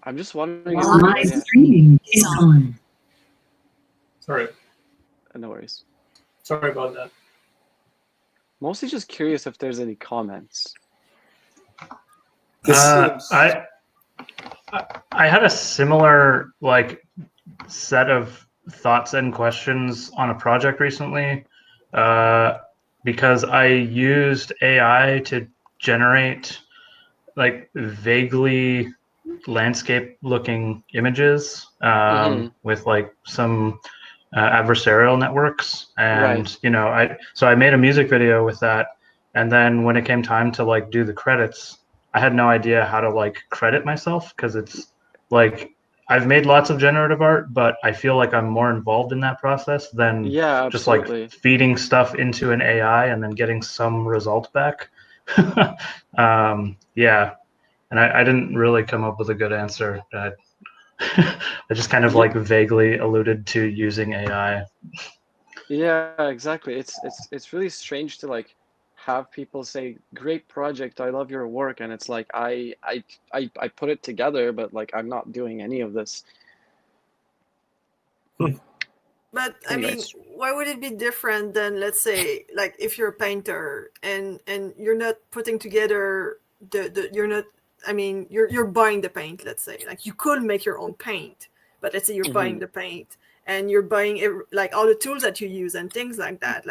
I'm just wondering Live streaming is on. Sorry. No worries. Sorry about that. Mostly just curious if there's any comments. I had a similar set of thoughts and questions on a project recently because I used AI to generate vaguely landscape-looking images with some adversarial networks, and I made a music video with that, and then when it came time to do the credits, I had no idea how to credit myself, because it's I've made lots of generative art, but I feel like I'm more involved in that process than just feeding stuff into an AI and then getting some result back. Yeah, and I didn't really come up with a good answer. I just kind of vaguely alluded to using AI. Yeah, exactly. It's really strange to have people say, "Great project, I love your work," and it's I put it together, but I'm not doing any of this. But I mean, why would it be different than, let's say, if you're a painter and you're not putting together you're buying the paint, let's say. You could make your own paint, but let's say you're buying the paint and you're buying all the tools that you use and things like that.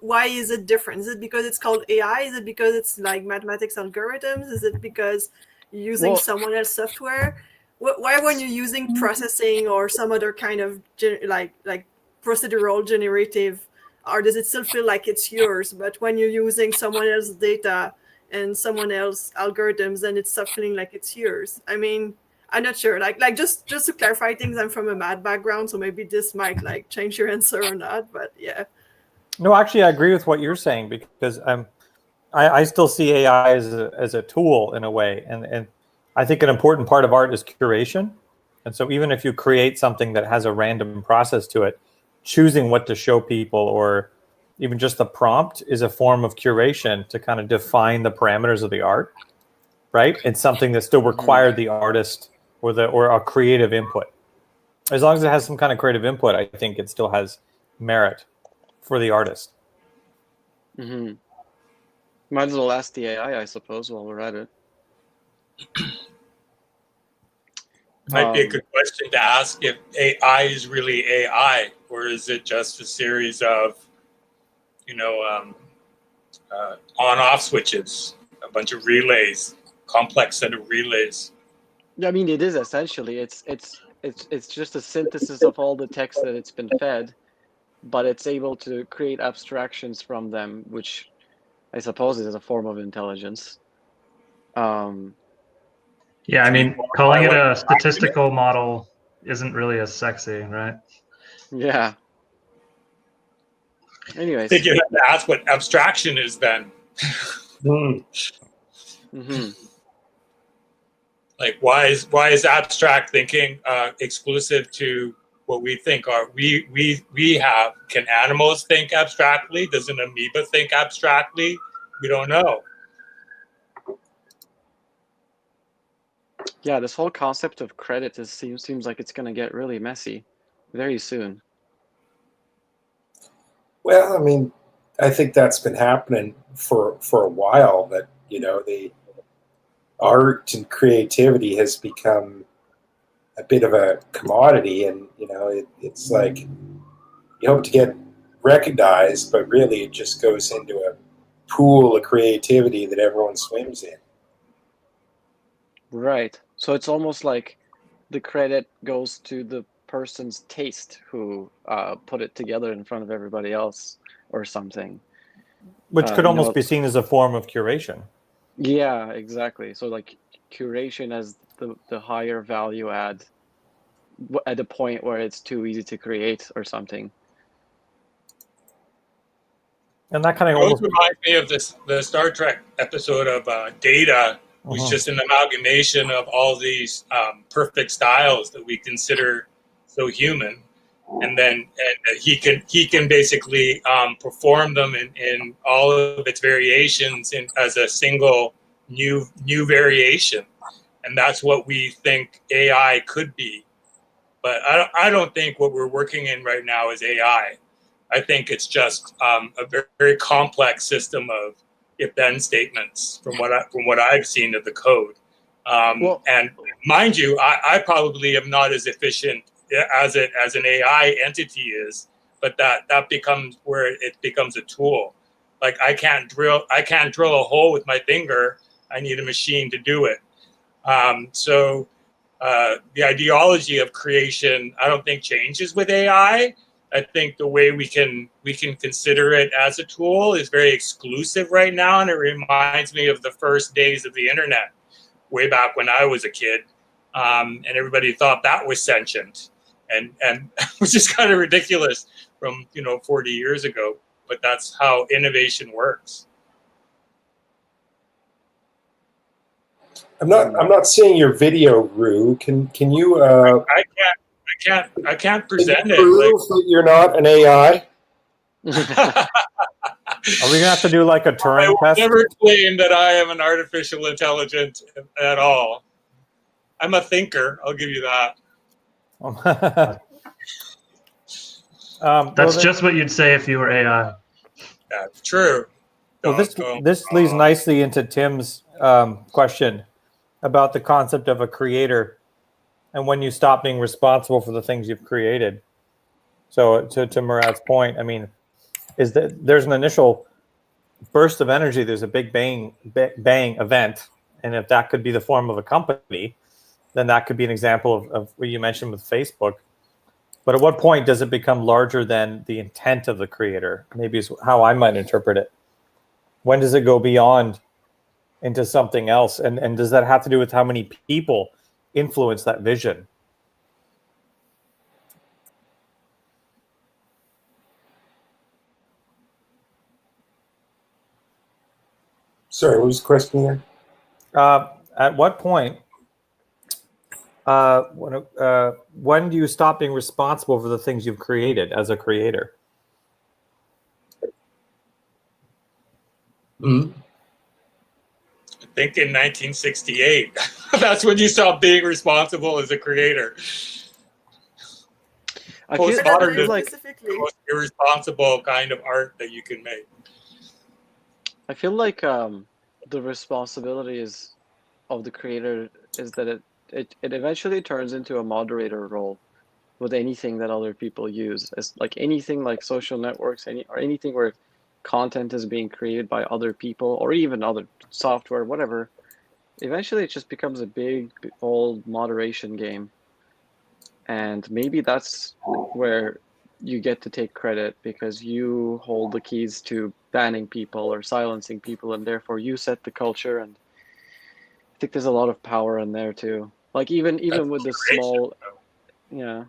Why is it different? Is it because it's called AI? Is it because it's mathematics algorithms? Is it because you're using someone else's software? Why, when you're using processing or some other kind of procedural generative, or does it still feel like it's yours? But when you're using someone else's data and someone else's algorithms, then it's stop feeling like it's yours. I mean, I'm not sure. Just to clarify things, I'm from a math background, so maybe this might change your answer or not. But yeah. No, actually, I agree with what you're saying, because I still see AI as a tool in a way, and I think an important part of art is curation. And so even if you create something that has a random process to it, choosing what to show people, or even just the prompt, is a form of curation to kind of define the parameters of the art, right? It's something that still required the artist or a creative input. As long as it has some kind of creative input, I think it still has merit for the artist. Might as well ask the AI, I suppose, while we're at it. Might be a good question to ask if AI is really AI, or is it just a series of, on-off switches, a bunch of relays, complex set of relays. I mean, it is essentially. It's just a synthesis of all the text that it's been fed, but it's able to create abstractions from them, which I suppose is a form of intelligence. Yeah, I mean, calling it a statistical model isn't really as sexy, right? Yeah. Anyways. I think you have to ask what abstraction is then. Why is abstract thinking exclusive to what we think are we have? Can animals think abstractly? Does an amoeba think abstractly? We don't know. Yeah, this whole concept of credit seems like it's going to get really messy very soon. Well, I mean, I think that's been happening for a while, that, the art and creativity has become a bit of a commodity, and, it's like you hope to get recognized, but really it just goes into a pool of creativity that everyone swims in. Right. So it's almost like the credit goes to the person's taste who put it together in front of everybody else or something. Which could almost be seen as a form of curation. Yeah, exactly. So curation as the higher value add at the point where it's too easy to create or something. And that kind of almost reminds me of the Star Trek episode of Data, which is just an amalgamation of all these perfect styles that we consider so human, and then he can basically perform them in all of its variations as a single new variation, and that's what we think AI could be. But I don't think what we're working in right now is AI. I think it's just a very, very complex system of if-then statements from what I've seen of the code. And mind you, I probably am not as efficient as an AI entity is, but that becomes where it becomes a tool. Like I can't drill a hole with my finger. I need a machine to do it. So the ideology of creation, I don't think changes with AI. I think the way we can consider it as a tool is very exclusive right now, and it reminds me of the first days of the internet, way back when I was a kid, and everybody thought that was sentient, and which is kind of ridiculous from 40 years ago. But that's how innovation works. I'm not seeing your video, Rue. Can you? I can't present it. Prove that you're not an AI. Are we gonna have to do like a Turing test? I never claim that I am an artificial intelligence at all. I'm a thinker. I'll give you that. That's just what you'd say if you were AI. That's true. Well, this leads nicely into Tim's question about the concept of a creator and when you stop being responsible for the things you've created. So to Murad's point, I mean, is that there's an initial burst of energy, there's a big bang event, and if that could be the form of a company, then that could be an example of what you mentioned with Facebook. But at what point does it become larger than the intent of the creator? Maybe is how I might interpret it. When does it go beyond into something else? And does that have to do with how many people influence that vision? Sorry, what was the question again? At what point, when do you stop being responsible for the things you've created as a creator? Mm-hmm. I think in 1968. That's when you stop being responsible as a creator. I feel like the most irresponsible kind of art that you can make. I feel like the responsibility is of the creator is that it eventually turns into a moderator role with anything that other people use, as like anything like social networks, or anything where content is being created by other people or even other software, whatever. Eventually, it just becomes a big old moderation game, and maybe that's where you get to take credit because you hold the keys to banning people or silencing people, and therefore you set the culture. And I think there's a lot of power in there too. Like even with the small, yeah.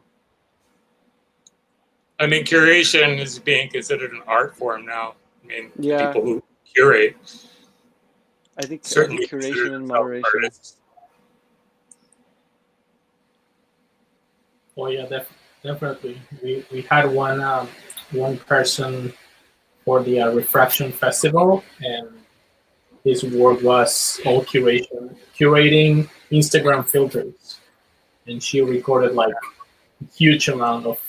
I mean, curation is being considered an art form now. I mean, Yeah. people who curate. I think Certainly curation and moderation. Oh yeah, definitely. We had one person for the Refraction Festival, and his work was all curating Instagram filters, and she recorded like a huge amount of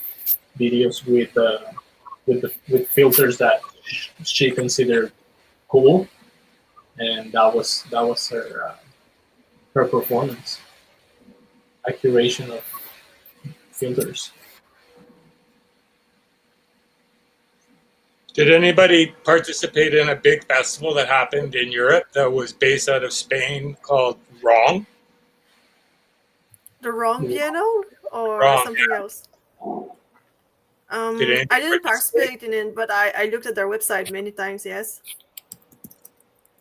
videos with filters that she considered cool, and that was her performance, a curation of filters. Did anybody participate in a big festival that happened in Europe that was based out of Spain called Wrong? The Wrong Piano or Wrong, something else? I didn't participate in it, but I looked at their website many times, yes.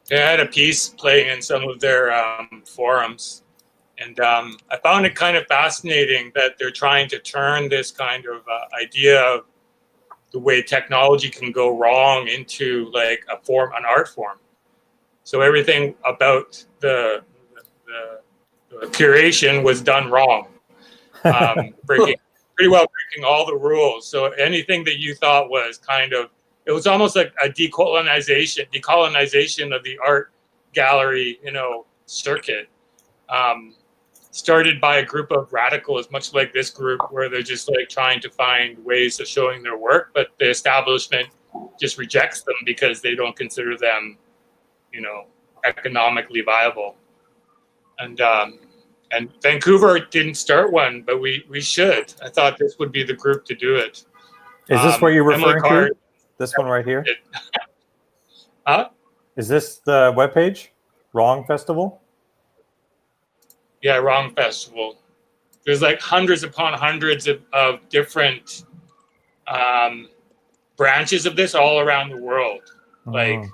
They had a piece playing in some of their forums. And I found it kind of fascinating that they're trying to turn this kind of idea of the way technology can go wrong into like an art form. So everything about the curation was done wrong, breaking all the rules. So anything that you thought was it was almost like a decolonization of the art gallery, circuit. started by a group of radicals, much like this group, where they're just like trying to find ways of showing their work, but the establishment just rejects them because they don't consider them, economically viable. And Vancouver didn't start one, but we should. I thought this would be the group to do it. Is this what you're referring to? This one right here? Huh? Is this the webpage? Wrong Festival? Yeah, Wrong Festival. There's like hundreds upon hundreds of different branches of this all around the world. Like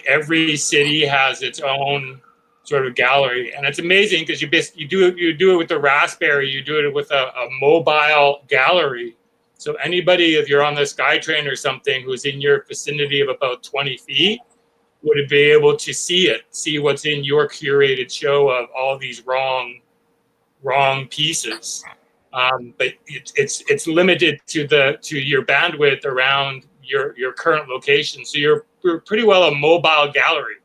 every city has its own sort of gallery, and it's amazing because you do it with the Raspberry, you do it with a mobile gallery. So anybody, if you're on the SkyTrain or something, who's in your vicinity of about 20 feet, would be able to see what's in your curated show of all these wrong pieces. But it's limited to your bandwidth around your current location. So you're pretty well a mobile gallery.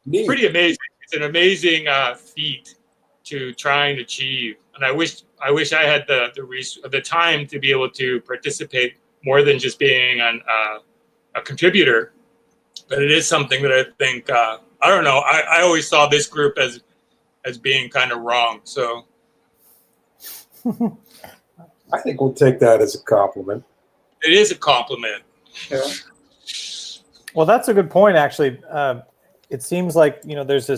Neat. Pretty amazing. It's an amazing feat to try and achieve. And I wish I had the time to be able to participate more than just being a contributor. But it is something that I think I don't know. I always saw this group as being kind of wrong. So I think we'll take that as a compliment. it is a compliment. Sure. Well, that's a good point, actually. It seems like there's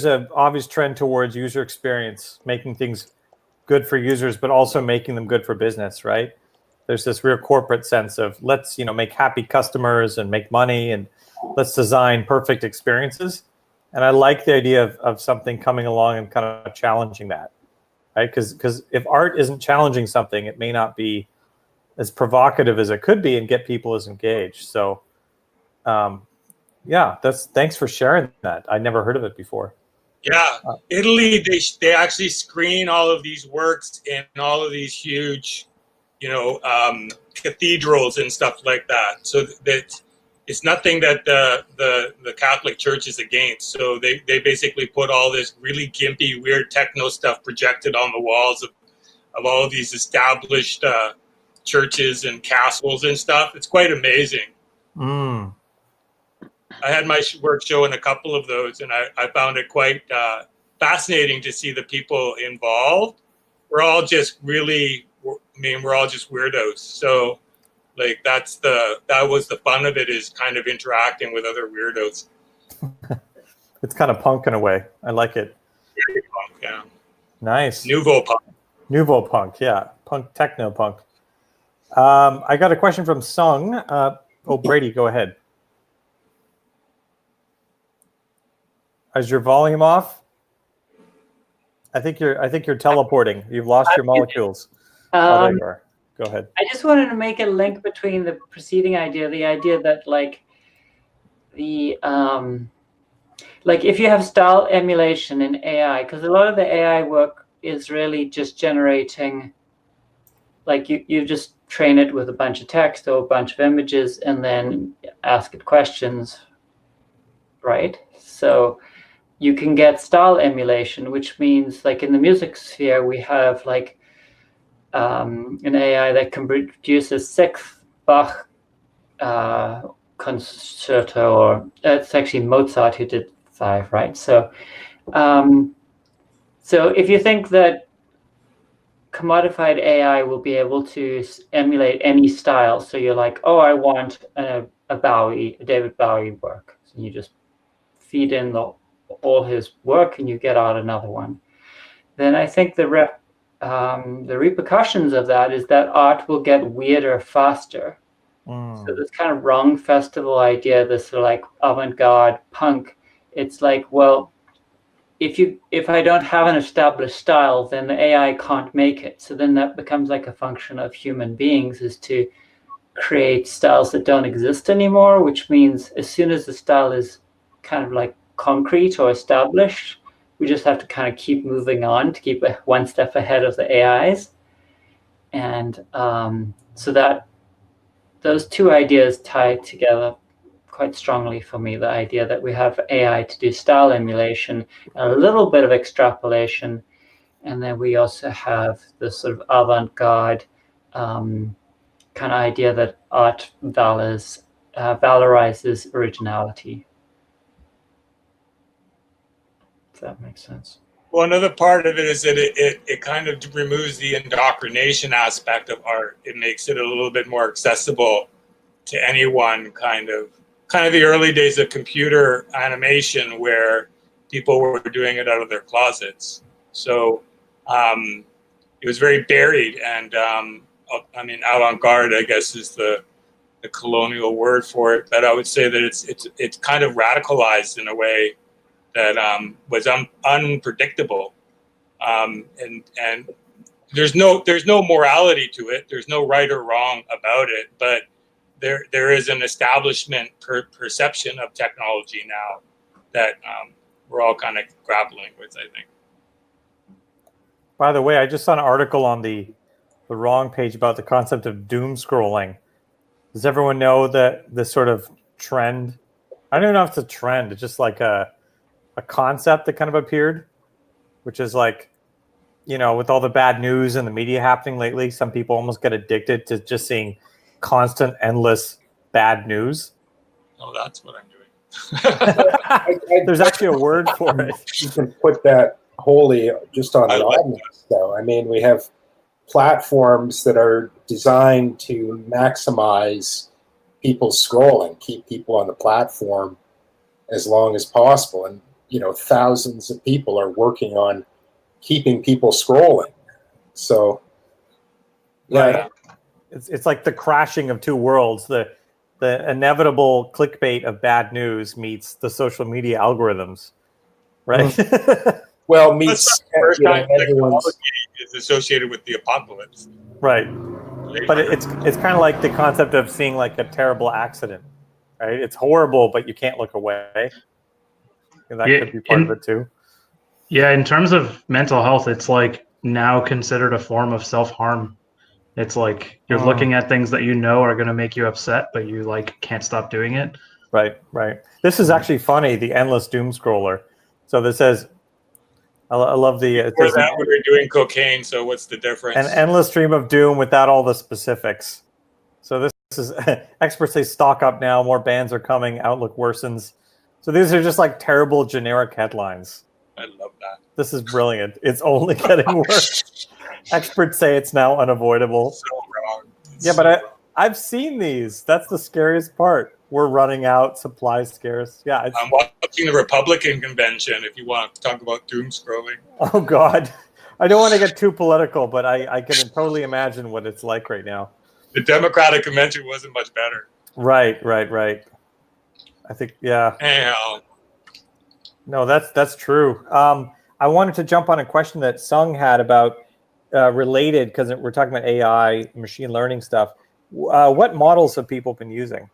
an obvious trend towards user experience, making things good for users, but also making them good for business, right? There's this real corporate sense of let's make happy customers and make money, and let's design perfect experiences. And I like the idea of something coming along and kind of challenging that, right? Because if art isn't challenging something, it may not be as provocative as it could be and get people as engaged. So, thanks for sharing that. I never heard of it before. Yeah, Italy, they actually screen all of these works in all of these huge, cathedrals and stuff like that. So that it's nothing that the Catholic Church is against. So they basically put all this really gimpy, weird techno stuff projected on the walls of all of these established churches and castles and stuff. It's quite amazing. Mm. I had my work show in a couple of those, and I found it quite fascinating to see the people involved. We're all just weirdos. So, like, that was the fun of it, is kind of interacting with other weirdos. It's kind of punk in a way. I like it. Very punk, yeah. Nice. Nouveau punk, yeah. Punk, techno punk. I got a question from Sung. Brady, go ahead. Is your volume off? I think you're teleporting. You've lost your molecules. There you are. Go ahead. I just wanted to make a link between the preceding idea, the idea that like if you have style emulation in AI, because a lot of the AI work is really just generating, like you just train it with a bunch of text or a bunch of images and then ask it questions, right? So you can get style emulation, which means like in the music sphere, we have like an AI that can produce a sixth Bach concerto, or it's actually Mozart who did 5, right? So, so if you think that commodified AI will be able to emulate any style, so you're like, oh, I want a David Bowie work, so you just feed in all his work and you get out another one. Then I think the repercussions of that is that art will get weirder faster. So this kind of Wrong Festival idea, this sort of like avant-garde punk, it's like, well, if I don't have an established style, then the AI can't make it. So then that becomes like a function of human beings, is to create styles that don't exist anymore, which means as soon as the style is kind of like concrete or established, we just have to kind of keep moving on to keep one step ahead of the AIs. And so that those two ideas tie together quite strongly for me, the idea that we have AI to do style emulation, a little bit of extrapolation, and then we also have this sort of avant-garde kind of idea that art valorizes originality. If that makes sense. Well, another part of it is that it kind of removes the indoctrination aspect of art. It makes it a little bit more accessible to anyone, kind of the early days of computer animation where people were doing it out of their closets. So it was very buried, and I mean, avant-garde, I guess, is the colonial word for it. But I would say that it's kind of radicalized in a way that was unpredictable, and there's no morality to it. There's no right or wrong about it, but there is an establishment perception of technology now that we're all kind of grappling with, I think. By the way, I just saw an article on the wrong page about the concept of doom scrolling. Does everyone know that this sort of trend? I don't even know if it's a trend. It's just like a concept that kind of appeared, which is like, you know, with all the bad news and the media happening lately, some people almost get addicted to just seeing constant, endless bad news. Oh, that's what I'm doing. There's actually a word for it. You can put that wholly just on the audience, though. I mean, we have platforms that are designed to maximize people's scrolling, keep people on the platform as long as possible. And, you know, thousands of people are working on keeping people scrolling. So, yeah. Right. It's like the crashing of two worlds. The inevitable clickbait of bad news meets the social media algorithms, right? Well, meets the first time technology is associated with the apocalypse. Right. But it's kind of like the concept of seeing like a terrible accident, right? It's horrible, but you can't look away. And that could be part of it too. Yeah, in terms of mental health, it's like now considered a form of self-harm. It's like you're looking at things that you know are going to make you upset, but you like can't stop doing it. Right. This is actually funny, the endless doom scroller. So this says, I love the... For that, we were doing cocaine, so what's the difference? An endless stream of doom without all the specifics. So this is, experts say stock up now, more bans are coming, outlook worsens. So these are just like terrible generic headlines. I love that. This is brilliant. It's only getting worse. Experts say it's now unavoidable. So wrong. Yeah, but I've seen these. That's the scariest part. We're running out, supplies scarce. Yeah. I'm watching the Republican convention if you want to talk about doom scrolling. Oh, God. I don't want to get too political, but I can totally imagine what it's like right now. The Democratic convention wasn't much better. Right. I think, yeah. Anyhow. No, that's true. I wanted to jump on a question that Sung had about related, because we're talking about AI, machine learning stuff. What models have people been using?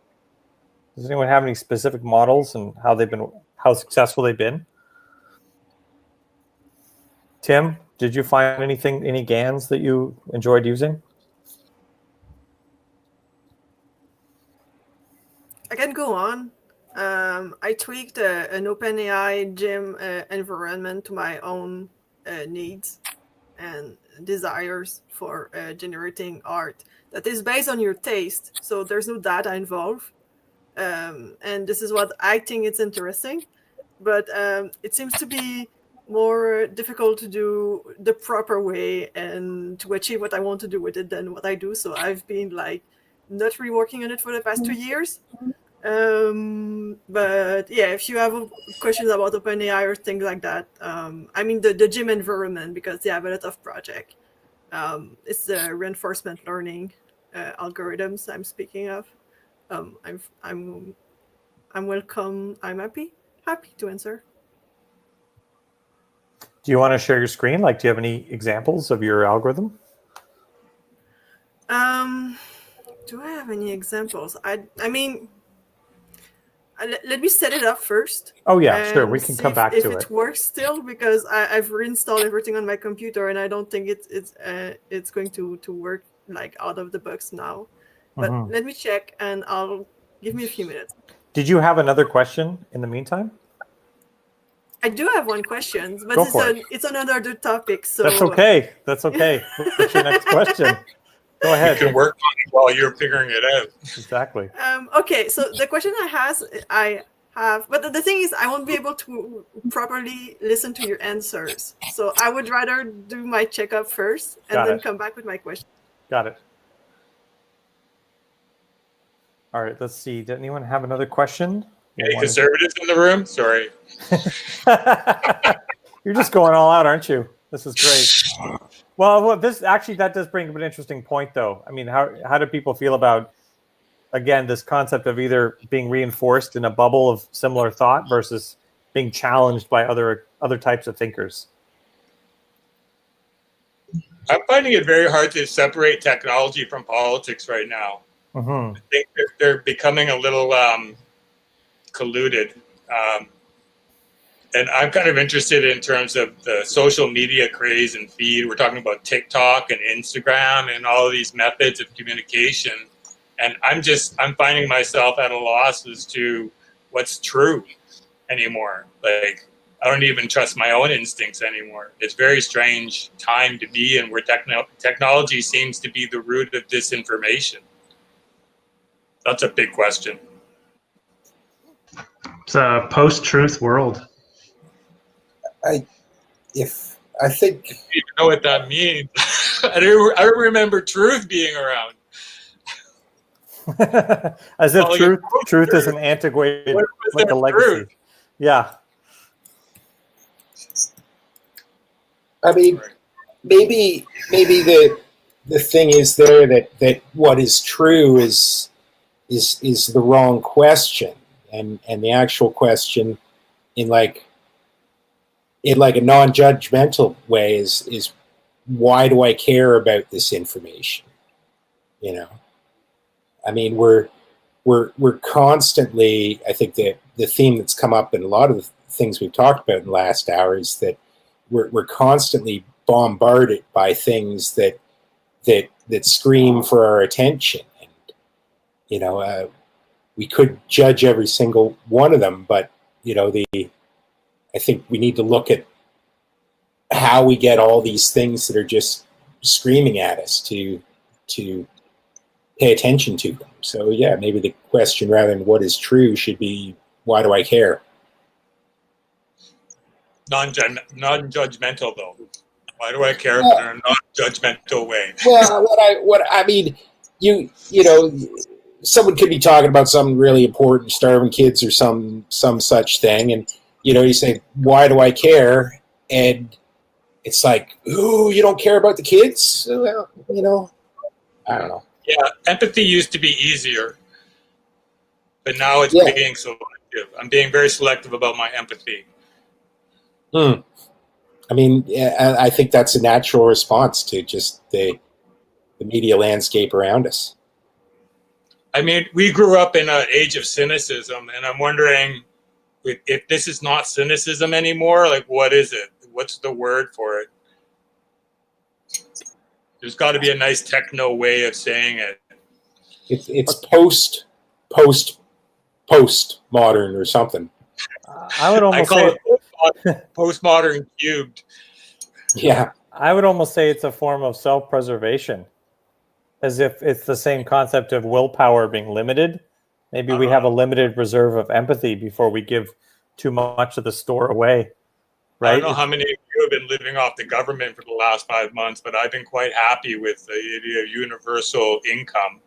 Does anyone have any specific models and how successful they've been? Tim, did you find any GANs that you enjoyed using? I can go on. I tweaked an OpenAI gym environment to my own needs and desires for generating art that is based on your taste. So there's no data involved. And this is what I think it's interesting. But it seems to be more difficult to do the proper way and to achieve what I want to do with it than what I do. So I've been like not really working on it for the past 2 years. But yeah, if you have questions about OpenAI or things like that, I mean the gym environment, because they have a lot of projects. It's the reinforcement learning algorithms I'm speaking of. I'm welcome. I'm happy to answer. Do you want to share your screen? Like, do you have any examples of your algorithm? Do I have any examples? I mean, let me set it up first. Oh yeah, sure. We can come back to it. If it works still, because I've reinstalled everything on my computer, and I don't think it's going to work like out of the box now. But let me check, and give me a few minutes. Did you have another question in the meantime? I do have one question, but Go for it. it's another topic. So That's okay. That's okay. What's your next question? Go ahead. You can work on it while you're figuring it out. Exactly. Okay, so the question I have, but the thing is, I won't be able to properly listen to your answers. So I would rather do my checkup first and then come back with my question. Got it. All right, let's see. Did anyone have another question? Any conservatives in the room? Sorry. You're just going all out, aren't you? This is great. Well, that does bring up an interesting point, though. I mean, how do people feel about, again, this concept of either being reinforced in a bubble of similar thought versus being challenged by other types of thinkers? I'm finding it very hard to separate technology from politics right now. Mm-hmm. I think they're becoming a little colluded. And I'm kind of interested in terms of the social media craze and feed. We're talking about TikTok and Instagram and all of these methods of communication. And I'm finding myself at a loss as to what's true anymore. Like, I don't even trust my own instincts anymore. It's a very strange time to be in where technology seems to be the root of disinformation. That's a big question. It's a post-truth world. I think You know what that means. I don't remember truth being around. As if truth is an antiquated, like a legacy. Truth? Yeah. I mean, maybe the thing is there that what is true is the wrong question, and the actual question in like a non-judgmental way is why do I care about this information? You know, I mean, we're constantly, I think the theme that's come up in a lot of the things we've talked about in the last hour is that we're constantly bombarded by things that scream for our attention, and you know, we could judge every single one of them, but you know, I think we need to look at how we get all these things that are just screaming at us to pay attention to them. So yeah, maybe the question rather than what is true should be, why do I care? Non-judgmental though. Why do I care in a non-judgmental way? Well, what I mean, you know, someone could be talking about something really important, starving kids or some such thing, and you know, you say, why do I care? And it's like, ooh, you don't care about the kids? Well, you know, I don't know. Yeah, empathy used to be easier, but now it's being selective. I'm being very selective about my empathy. I mean, I think that's a natural response to just the media landscape around us. I mean, we grew up in an age of cynicism, and I'm wondering if this is not cynicism anymore, like what is it? What's the word for it? There's got to be a nice techno way of saying it. It's post-modern or something. I would almost say postmodern cubed. Yeah. I would almost say it's a form of self-preservation, as if it's the same concept of willpower being limited. Maybe we have a limited reserve of empathy before we give too much of the store away. Right? I don't know how many of you have been living off the government for the last 5 months, but I've been quite happy with the idea of universal income.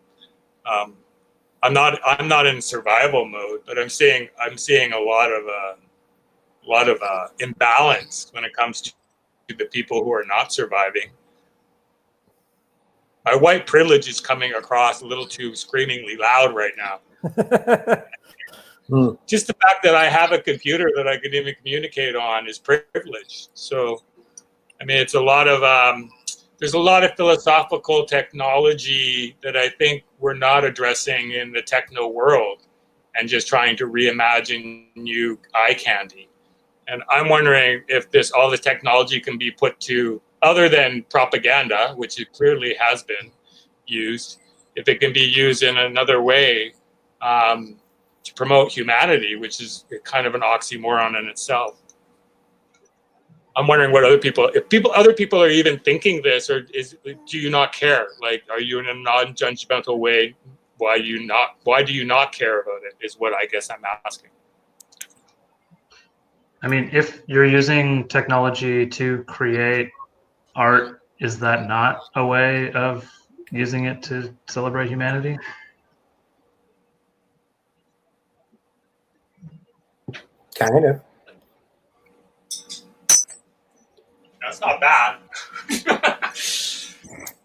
I'm not in survival mode, but I'm seeing a lot of imbalance when it comes to the people who are not surviving. My white privilege is coming across a little too screamingly loud right now. Just the fact that I have a computer that I can even communicate on is privilege. So, I mean, it's a lot of there's a lot of philosophical technology that I think we're not addressing in the techno world, and just trying to reimagine new eye candy. And I'm wondering if all the technology can be put to other than propaganda, which it clearly has been used, if it can be used in another way. to promote humanity, which is kind of an oxymoron in itself. I'm wondering what other people are even thinking this, or do you not care? Like, are you in a non-judgmental way? Why do you not care about it? Is what I guess I'm asking. I mean, if you're using technology to create art, is that not a way of using it to celebrate humanity? Kind of. That's not bad.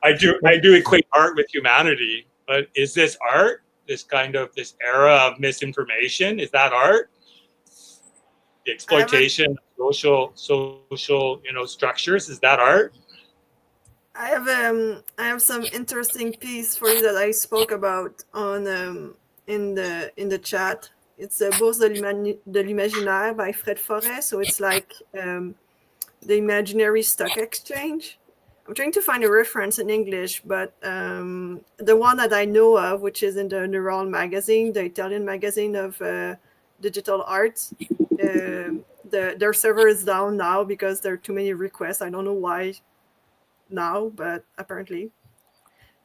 I do equate art with humanity, but is this art? This era of misinformation, is that art? The exploitation of social structures, is that art? I have some interesting piece for you that I spoke about on in the chat. It's Bourse de l'Imaginaire by Fred Forêt. So it's like the imaginary stock exchange. I'm trying to find a reference in English, but the one that I know of, which is in the Neural magazine, the Italian magazine of digital arts, their server is down now because there are too many requests. I don't know why now, but apparently.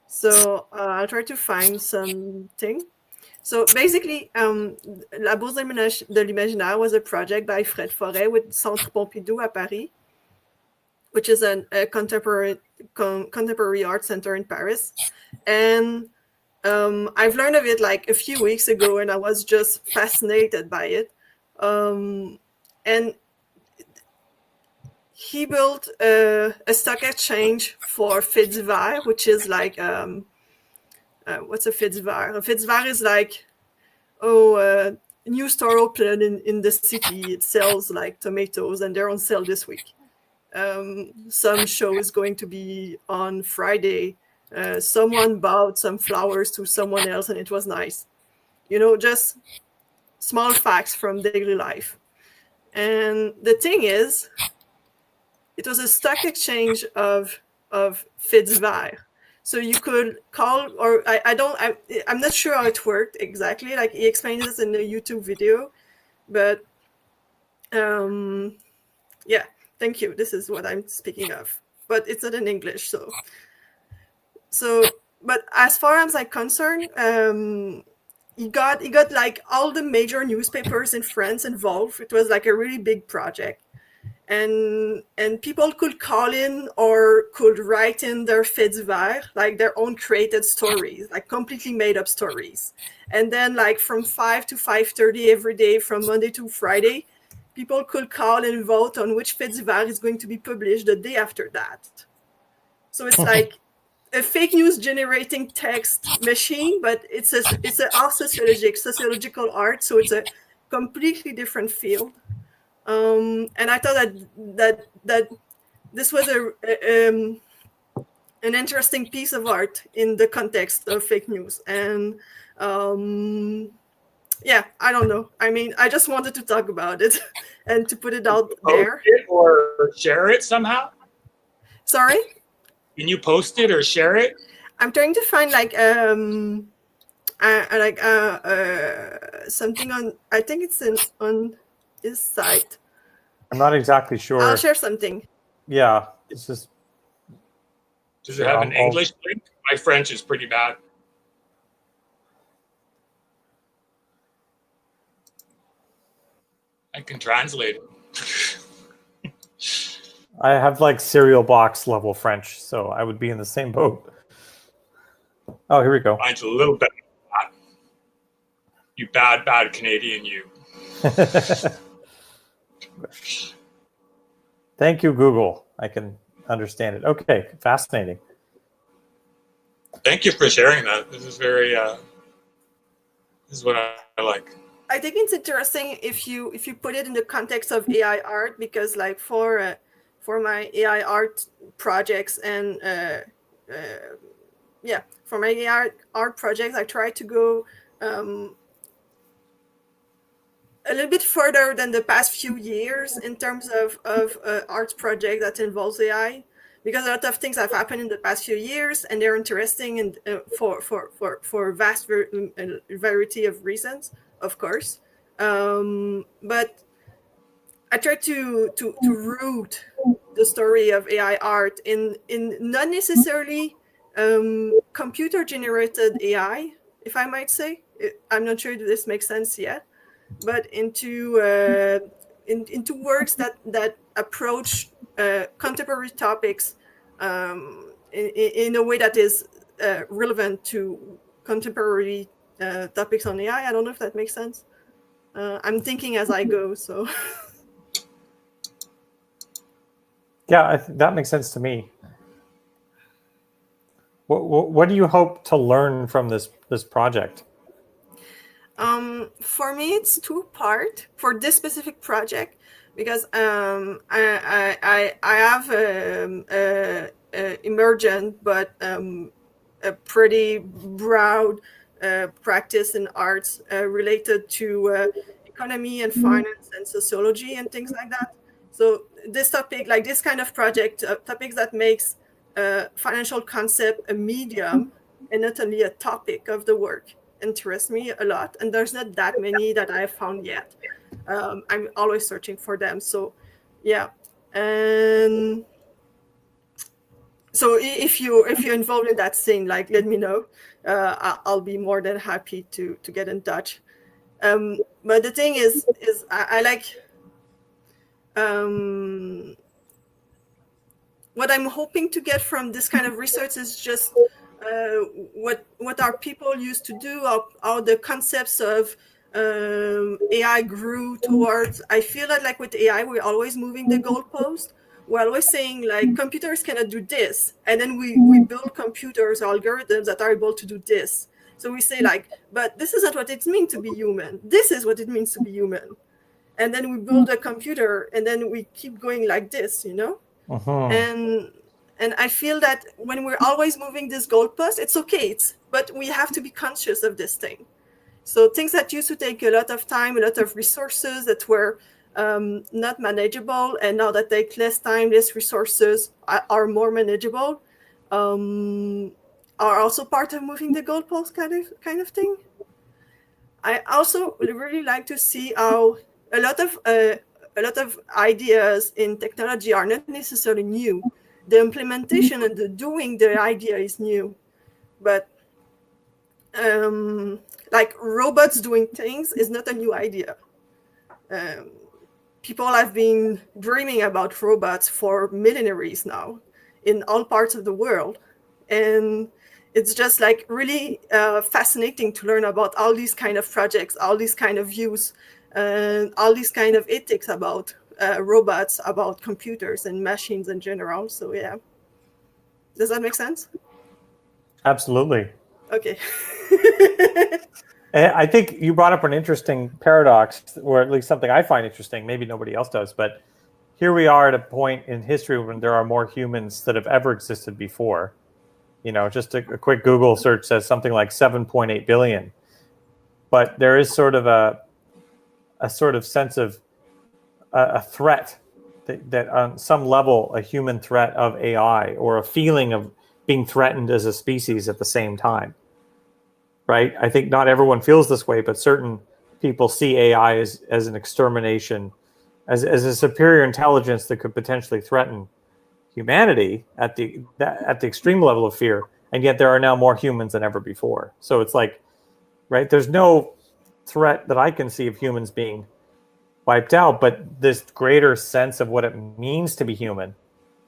So I'll try to find something. So basically, La Bourse de l'Imaginaire was a project by Fred Forêt with Centre Pompidou at Paris, which is a contemporary art center in Paris. And I've learned of it like a few weeks ago, and I was just fascinated by it. And he built a stock exchange for faits divers, which is like, what's a fait divers? A fait divers is like, a new store opened in the city. It sells like tomatoes, and they're on sale this week. Some show is going to be on Friday. Someone bought some flowers to someone else, and it was nice. Just small facts from daily life. And the thing is, it was a stock exchange of faits divers. So you could call, or I'm not sure how it worked exactly. Like he explained this in the YouTube video, but yeah, thank you. This is what I'm speaking of, but it's not in English. So, but as far as I'm concerned, he got like all the major newspapers in France involved. It was like a really big project. And people could call in or could write in their faits divers, like their own created stories, like completely made up stories. And then like from 5 to 5:30 every day, from Monday to Friday, people could call and vote on which faits divers is going to be published the day after that. So it's like a fake news generating text machine, but it's an art sociological art. So it's a completely different field. And I thought that this was an interesting piece of art in the context of fake news. And yeah, I don't know. I mean, I just wanted to talk about it and to put it out there. Post it or share it somehow? Sorry? Can you post it or share it? I'm trying to find something on. I think it's on his site. I'm not exactly sure. I'll share something. Yeah, this is. Does it have an English link? My French is pretty bad. I can translate it. I have like cereal box level French, so I would be in the same boat. Oh, here we go. Mine's a little bit bad. You bad Canadian, you. Thank you, Google. I can understand it. Okay, fascinating. Thank you for sharing that. This is very. This is what I like. I think it's interesting if you put it in the context of AI art, because like for my AI art projects and for my AI art projects, I try to go a little bit further than the past few years in terms of art project that involves AI, because a lot of things have happened in the past few years and they're interesting and for vast variety of reasons, of course, but I try to root the story of AI art in not necessarily computer generated AI, if I might say. I'm not sure if this makes sense yet, but into works that approach contemporary topics in a way that is relevant to contemporary topics on AI. I don't know if that makes sense. I'm thinking as I go, so. Yeah, that makes sense to me. What do you hope to learn from this project? For me, it's two-part for this specific project, because I have emergent but a pretty broad practice in arts related to economy and finance and sociology and things like that. So this topic, like this kind of project, topics that makes financial concept a medium and not only a topic of the work, interests me a lot. And there's not that many that I've found yet. I'm always searching for them. So yeah. And so if you're involved in that scene, like, let me know. I'll be more than happy to get in touch. But the thing is I like what I'm hoping to get from this kind of research is just what our people used to do, how the concepts of AI grew towards. I feel that like with AI, we're always moving the goalpost. We're always saying like computers cannot do this, and then we build computers, algorithms that are able to do this. So we say like, but this is not what it means to be human. This is what it means to be human. And then we build a computer, and then we keep going like this, you know? And I feel that when we're always moving this goalpost, it's okay, but we have to be conscious of this thing. So things that used to take a lot of time, a lot of resources that were not manageable, and now that take less time, less resources, are more manageable, are also part of moving the goalpost kind of thing. I also really like to see how a lot of ideas in technology are not necessarily new. The implementation and the doing the idea is new, but like robots doing things is not a new idea. People have been dreaming about robots for millenniaries now in all parts of the world. And it's just like really fascinating to learn about all these kind of projects, all these kind of views, and all these kind of ethics about robots, about computers and machines in general. So yeah. Does that make sense? Absolutely. Okay. I think you brought up an interesting paradox, or at least something I find interesting. Maybe nobody else does, but here we are at a point in history when there are more humans that have ever existed before. You know, just a quick Google search says something like 7.8 billion. But there is sort of a sort of sense of a threat that on some level, a human threat of AI, or a feeling of being threatened as a species at the same time. Right? I think not everyone feels this way, but certain people see AI as an extermination, as a superior intelligence that could potentially threaten humanity at the extreme level of fear. And yet there are now more humans than ever before. So it's like, right, there's no threat that I can see of humans being wiped out, but this greater sense of what it means to be human,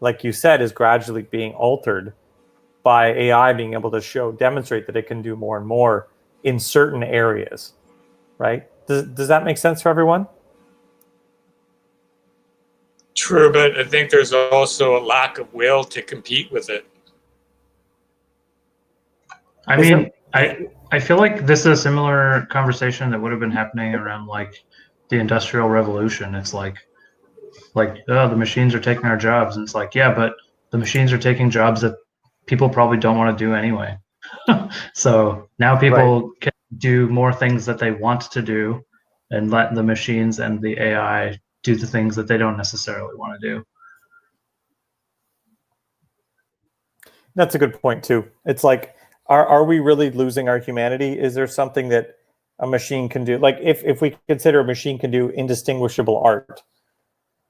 like you said, is gradually being altered by AI being able to demonstrate that it can do more and more in certain areas, right? Does that make sense for everyone? True, but I think there's also a lack of will to compete with it. I mean, I feel like this is a similar conversation that would have been happening around like the Industrial Revolution. It's like oh, the machines are taking our jobs, and it's like, yeah, but the machines are taking jobs that people probably don't want to do anyway. So now people can do more things that they want to do, and let the machines and the AI do the things that they don't necessarily want to do. That's a good point too. It's like, are we really losing our humanity? Is there something that a machine can do, like if we consider a machine can do indistinguishable art,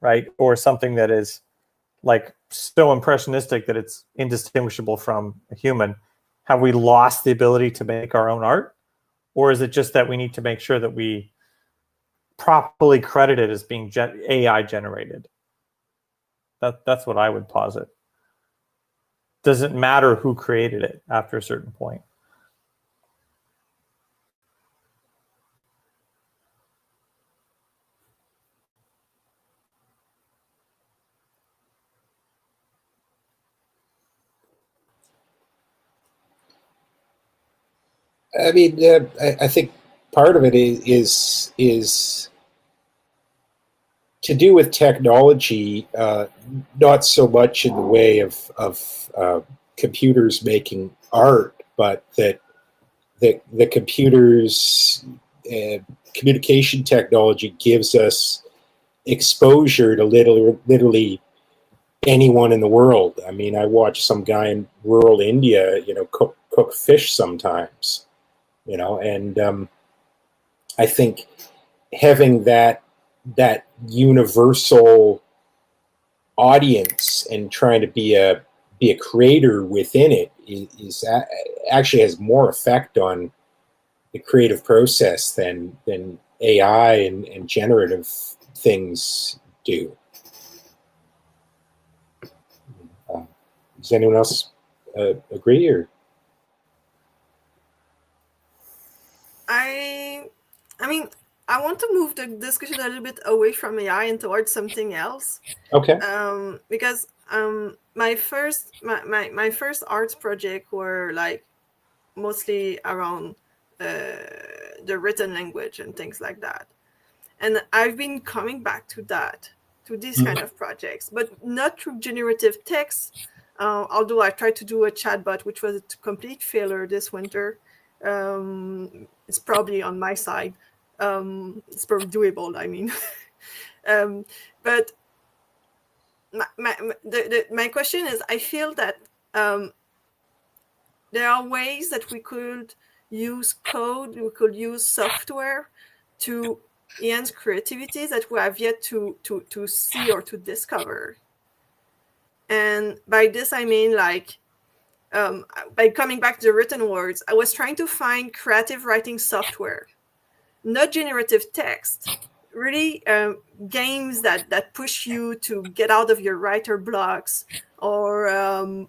right? Or something that is like so impressionistic that it's indistinguishable from a human, have we lost the ability to make our own art? Or is it just that we need to make sure that we properly credit it as being AI generated? That's what I would posit. Doesn't matter who created it after a certain point. I mean, I think part of it is to do with technology, not so much in the way of computers making art, but that the computers communication technology gives us exposure to literally anyone in the world. I mean, I watch some guy in rural India, cook fish sometimes, and I think having that universal audience and trying to be a creator within it is actually has more effect on the creative process than AI and generative things do. Does anyone else agree? Or I mean, I want to move the discussion a little bit away from AI and towards something else. Okay. Because my first arts project were like mostly around the written language and things like that, and I've been coming back to these kind of projects, but not through generative text. Although I tried to do a chatbot, which was a complete failure this winter. It's probably on my side. It's probably doable, I mean. But my question is, I feel that there are ways that we could use code, we could use software to enhance creativity that we have yet to see or to discover. And by this, I mean, like, by coming back to the written words, I was trying to find creative writing software, not generative text, really games that push you to get out of your writer blocks, or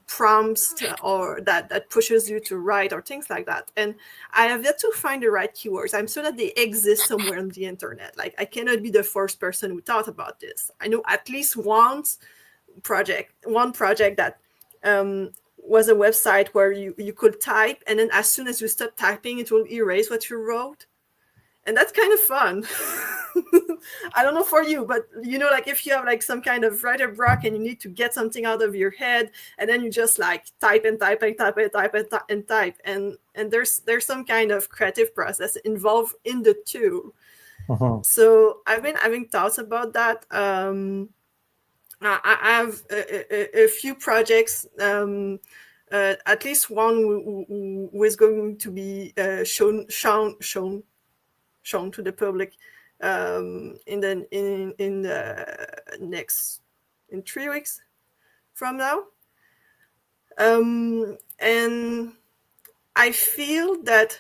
prompts or that pushes you to write, or things like that. And I have yet to find the right keywords. I'm sure that they exist somewhere on the internet. Like, I cannot be the first person who thought about this. I know at least one project that was a website where you could type, and then as soon as you stop typing, it will erase what you wrote. And that's kind of fun. I don't know for you, but like, if you have like some kind of writer block and you need to get something out of your head, and then you just like type and type and type and type and type, and there's some kind of creative process involved in the tool. So I've been having thoughts about that. I have a few projects, at least one who is going to be shown to the public in 3 weeks from now. And I feel that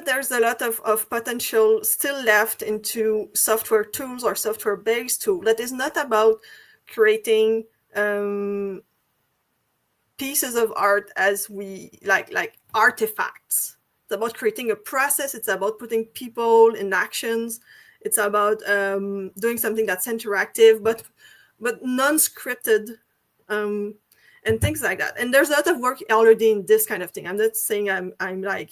there's a lot of potential still left into software tools or software-based tool that is not about creating pieces of art as we like artifacts. It's about creating a process. It's about putting people in actions. It's about doing something that's interactive, but non-scripted, and things like that. And there's a lot of work already in this kind of thing. I'm not saying I'm like,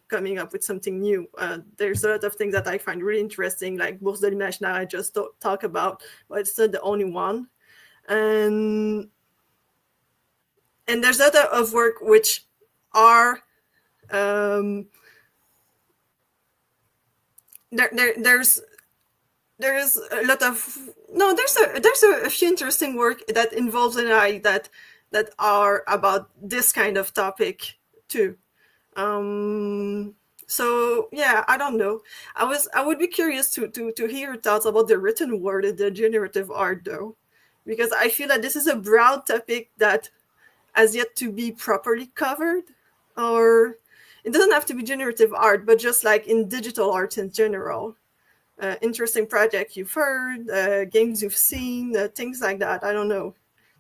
coming up with something new. There's a lot of things that I find really interesting, like Bourse de l'Imaginaire I just talk about, but it's not the only one. And there's a lot of work which are there's a lot of no, there's a few interesting work that involves AI that are about this kind of topic too. So yeah, I don't know. I would be curious to hear your thoughts about the written word and the generative art though, because I feel that this is a broad topic that has yet to be properly covered. Or it doesn't have to be generative art, but just like in digital art in general. Interesting project you've heard, games you've seen, things like that. I don't know.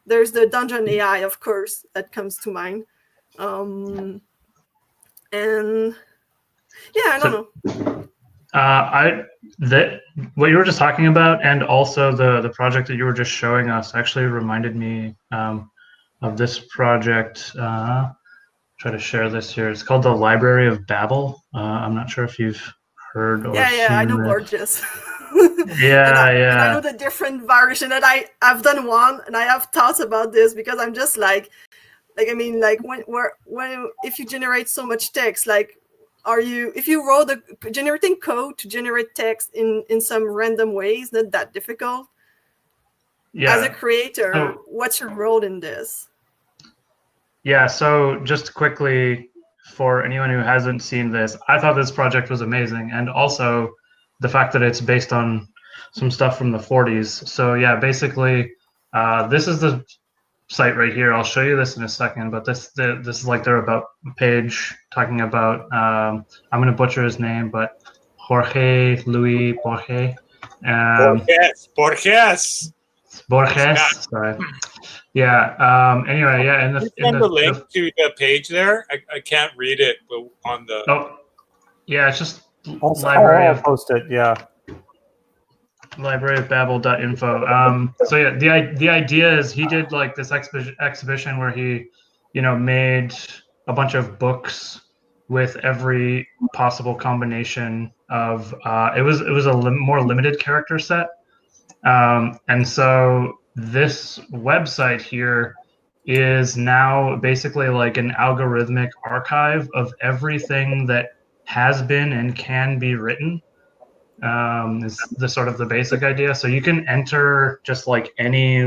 There's the Dungeon AI, of course, that comes to mind. And yeah, I don't know. What you were just talking about, and also the project that you were just showing us, actually reminded me of this project. Try to share this here. It's called the Library of Babel. I'm not sure if you've heard or seen I know it. Borges. Yeah, and I know the different variation that I've done one, and I have thoughts about this because I'm just like I mean, like when if you generate so much text, like if you wrote generating code to generate text in some random ways, not that difficult. Yeah. As a creator, what's your role in this? Yeah, so just quickly, for anyone who hasn't seen this, I thought this project was amazing, and also the fact that it's based on some stuff from the 40s. So yeah, basically, this is the site right here. I'll show you this in a second, but this is like their about page talking about, I'm going to butcher his name, but Jorge Luis Borges. Borges, sorry. Yeah. Anyway, yeah. Can you send the link to the page there? I can't read it on the. Oh, yeah. It's just also, library. I'll post it. Yeah. Library of Babel.info. So yeah, the idea is he did like this exhibition where he, made a bunch of books with every possible combination of. It was a more limited character set. And so this website here is now basically like an algorithmic archive of everything that has been and can be written. Is the sort of the basic idea. So you can enter just like any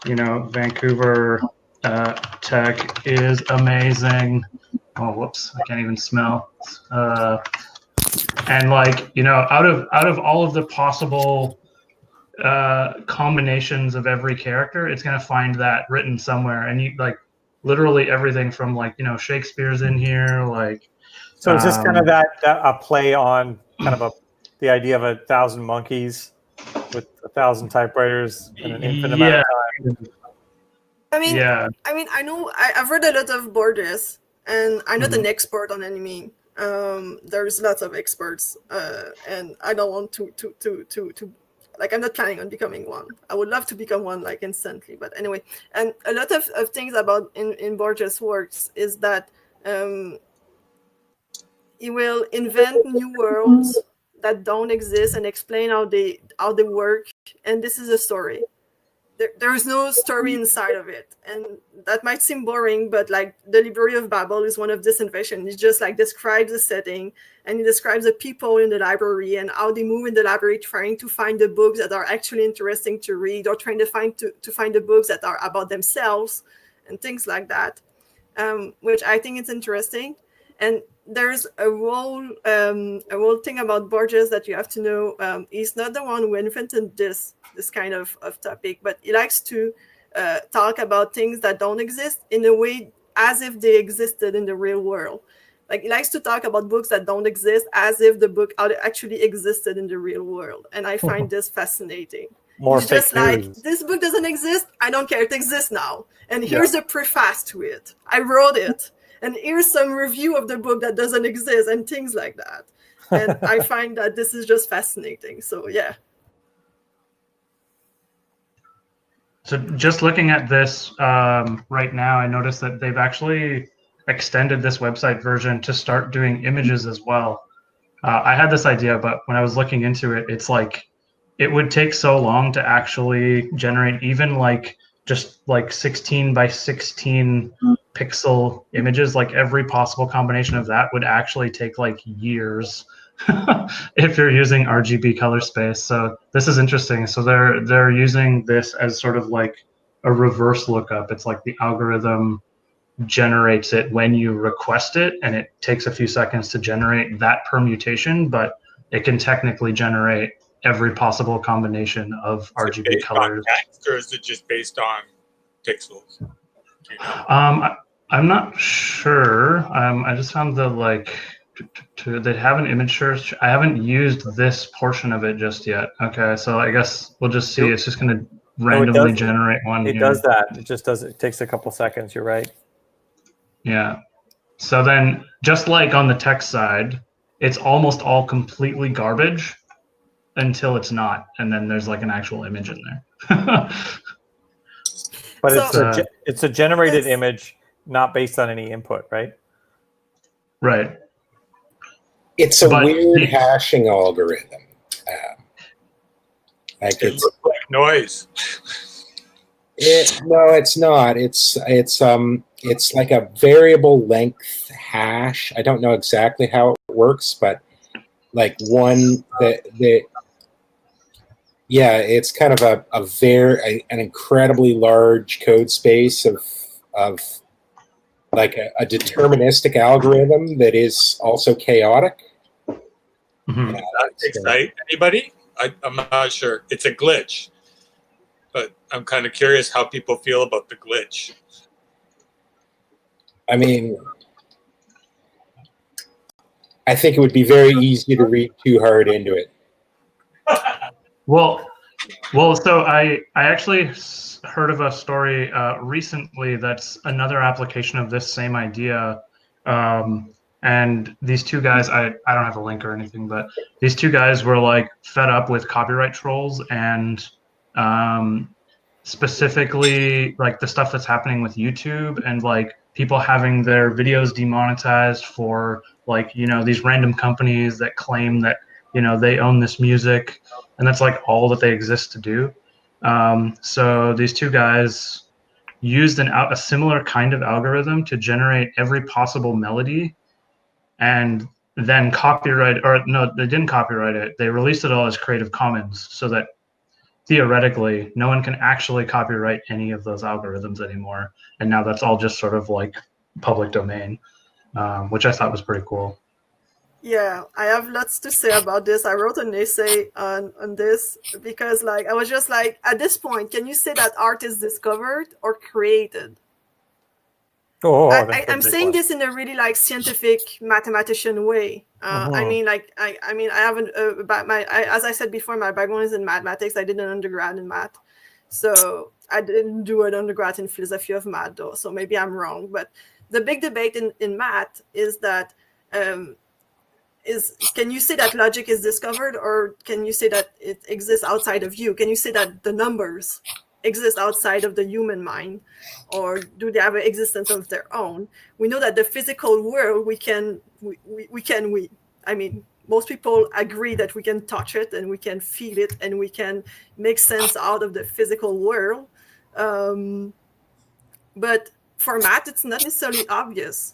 Vancouver tech is amazing. Oh, whoops! I can't even smell. And out of all of the possible combinations of every character, it's going to find that written somewhere, and you literally everything from Shakespeare's in here. So is this kind of that a play on kind of the idea of 1,000 monkeys with 1,000 typewriters and an infinite amount of time? I mean, I know I've read a lot of Borges, and I'm not an expert on anime. There's lots of experts, and I don't want to I'm not planning on becoming one. I would love to become one instantly, but anyway. And a lot of things about in Borges' works is that he will invent new worlds that don't exist and explain how they work. And this is a story. There is no story inside of it, and that might seem boring, but the Library of Babel is one of this invention. It just describes the setting, and it describes the people in the library and how they move in the library, trying to find the books that are actually interesting to read, or trying to find the books that are about themselves and things like that, which I think is interesting. And there's a whole thing about Borges that you have to know. He's not the one who invented this kind of topic, but he likes to talk about things that don't exist in a way as if they existed in the real world. He likes to talk about books that don't exist as if the book actually existed in the real world. And I find this fascinating. It's just this book doesn't exist. I don't care. It exists now. And here's the preface to it. I wrote it. And here's some review of the book that doesn't exist and things like that. And I find that this is just fascinating. So, yeah. So just looking at this right now, I noticed that they've actually extended this website version to start doing images as well. I had this idea, but when I was looking into it, it's it would take so long to actually generate even just like 16 by 16 pixel images, like every possible combination of that would actually take like years if you're using RGB color space. So this is interesting. So they're using this as sort of like a reverse lookup. It's like the algorithm generates it when you request it, and it takes a few seconds to generate that permutation, but it can technically generate every possible combination of RGB colors. Text, or is it just based on pixels? I'm not sure. I just found the like they have an image search. I haven't used this portion of it just yet. Okay, so I guess we'll just see. It's just going to randomly generate one. It does that. It just does. It takes a couple seconds. You're right. Yeah. So then, just like on the text side, it's almost all completely garbage until it's not, and then there's like an actual image in there. But so, it's a generated image, not based on any input, right? Right. It's a weird hashing algorithm. Like it looks like noise. No, it's not. It's like a variable length hash. I don't know exactly how it works, but like it's kind of an incredibly large code space of like a deterministic algorithm that is also chaotic. Mm-hmm. Does that excite anybody? I'm not sure. It's a glitch, but I'm kind of curious how people feel about the glitch. I mean, I think it would be very easy to read too hard into it. Well, so I actually heard of a story recently that's another application of this same idea. And these two guys, I don't have a link or anything, but these two guys were like fed up with copyright trolls and specifically like the stuff that's happening with YouTube and like people having their videos demonetized for like, you know, these random companies that claim that, you know, they own this music, and that's like all that they exist to do. So these two guys used a similar kind of algorithm to generate every possible melody, and then they didn't copyright it. They released it all as Creative Commons so that theoretically no one can actually copyright any of those algorithms anymore. And now that's all just sort of like public domain, which I thought was pretty cool. Yeah, I have lots to say about this. I wrote an essay on this because like I was just like, at this point, can you say that art is discovered or created? I'm saying this in a really like scientific mathematician way. I mean, like I haven't as I said before, my background is in mathematics. I did an undergrad in math, so I didn't do an undergrad in philosophy of math though. So maybe I'm wrong. But the big debate in math is that can you say that logic is discovered, or can you say that it exists outside of you? Can you say that the numbers exist outside of the human mind, or do they have an existence of their own? We know that the physical world, I mean, most people agree that we can touch it and we can feel it and we can make sense out of the physical world. But for math, it's not necessarily obvious.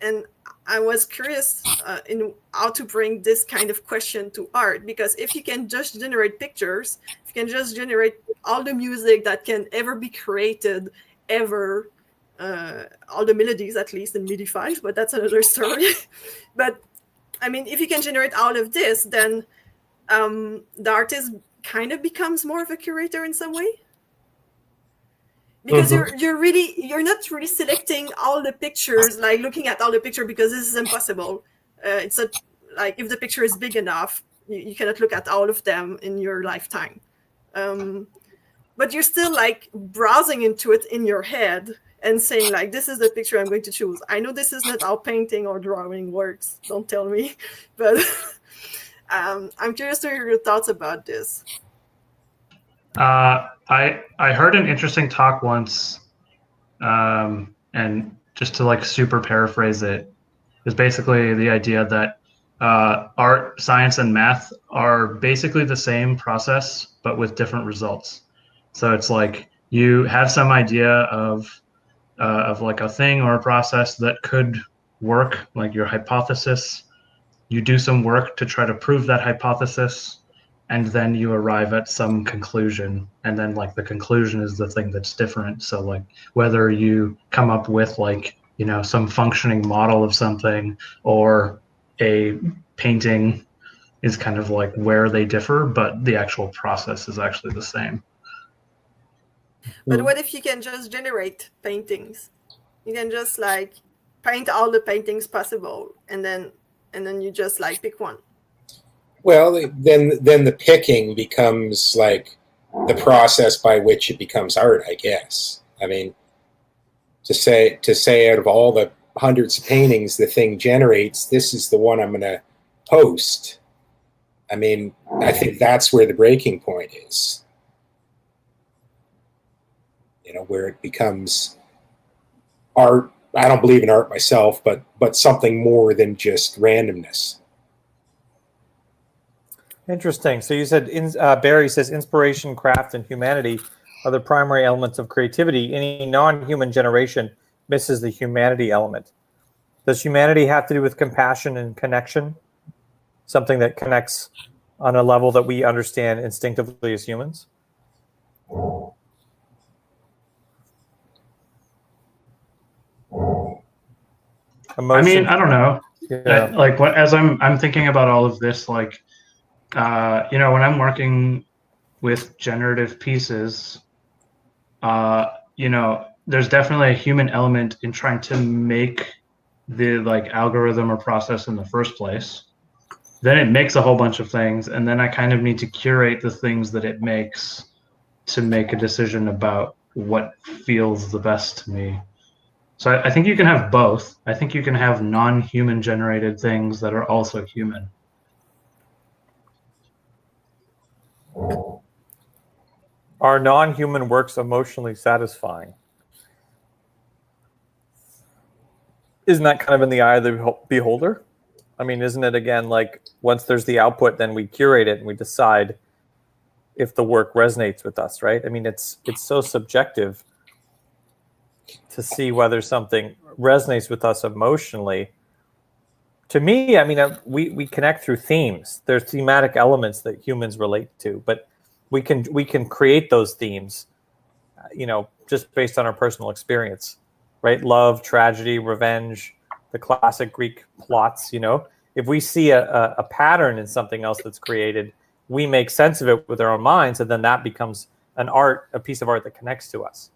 And I was curious in how to bring this kind of question to art, because if you can just generate pictures, if you can just generate all the music that can ever be created, ever, all the melodies, at least in MIDI files, but that's another story. But I mean, if you can generate all of this, then the artist kind of becomes more of a curator in some way. Because you're not really selecting all the pictures, like looking at all the picture, because this is impossible. It's not like if the picture is big enough, you cannot look at all of them in your lifetime. But you're still like browsing into it in your head and saying like, this is the picture I'm going to choose. I know this is not how painting or drawing works. Don't tell me, but I'm curious to hear your thoughts about this. I heard an interesting talk once, and just to like super paraphrase it, is basically the idea that art, science, and math are basically the same process, but with different results. So it's like you have some idea of like a thing or a process that could work, like your hypothesis. You do some work to try to prove that hypothesis, and then you arrive at some conclusion, and then like the conclusion is the thing that's different. So like whether you come up with like, you know, some functioning model of something or a painting is kind of like where they differ, but the actual process is actually the same. But what if you can just generate paintings? You can just like paint all the paintings possible, and then you just like pick one. Well, then the picking becomes like the process by which it becomes art, I guess. I mean, to say out of all the hundreds of paintings the thing generates, this is the one I'm going to post. I mean, I think that's where the breaking point is. You know, where it becomes art. I don't believe in art myself, but something more than just randomness. Interesting. So you said, Barry says, inspiration, craft, and humanity are the primary elements of creativity. Any non-human generation misses the humanity element. Does humanity have to do with compassion and connection? Something that connects on a level that we understand instinctively as humans? Emotion. I mean, I don't know. Yeah. Like what, as I'm thinking about all of this, like, you know, when I'm working with generative pieces, you know, there's definitely a human element in trying to make the like algorithm or process in the first place. Then it makes a whole bunch of things, and then I kind of need to curate the things that it makes to make a decision about what feels the best to me. So I think you can have both. I think you can have non-human generated things that are also human. Are non-human works emotionally satisfying? Isn't that kind of in the eye of the beholder? I mean, isn't it again like once there's the output, then we curate it and we decide if the work resonates with us, right? I mean, it's so subjective to see whether something resonates with us emotionally. To me, I mean, we connect through themes. There's thematic elements that humans relate to, but we can create those themes, you know, just based on our personal experience, right? Love, tragedy, revenge, the classic Greek plots, you know. If we see a pattern in something else that's created, we make sense of it with our own minds, and then that becomes a piece of art that connects to us,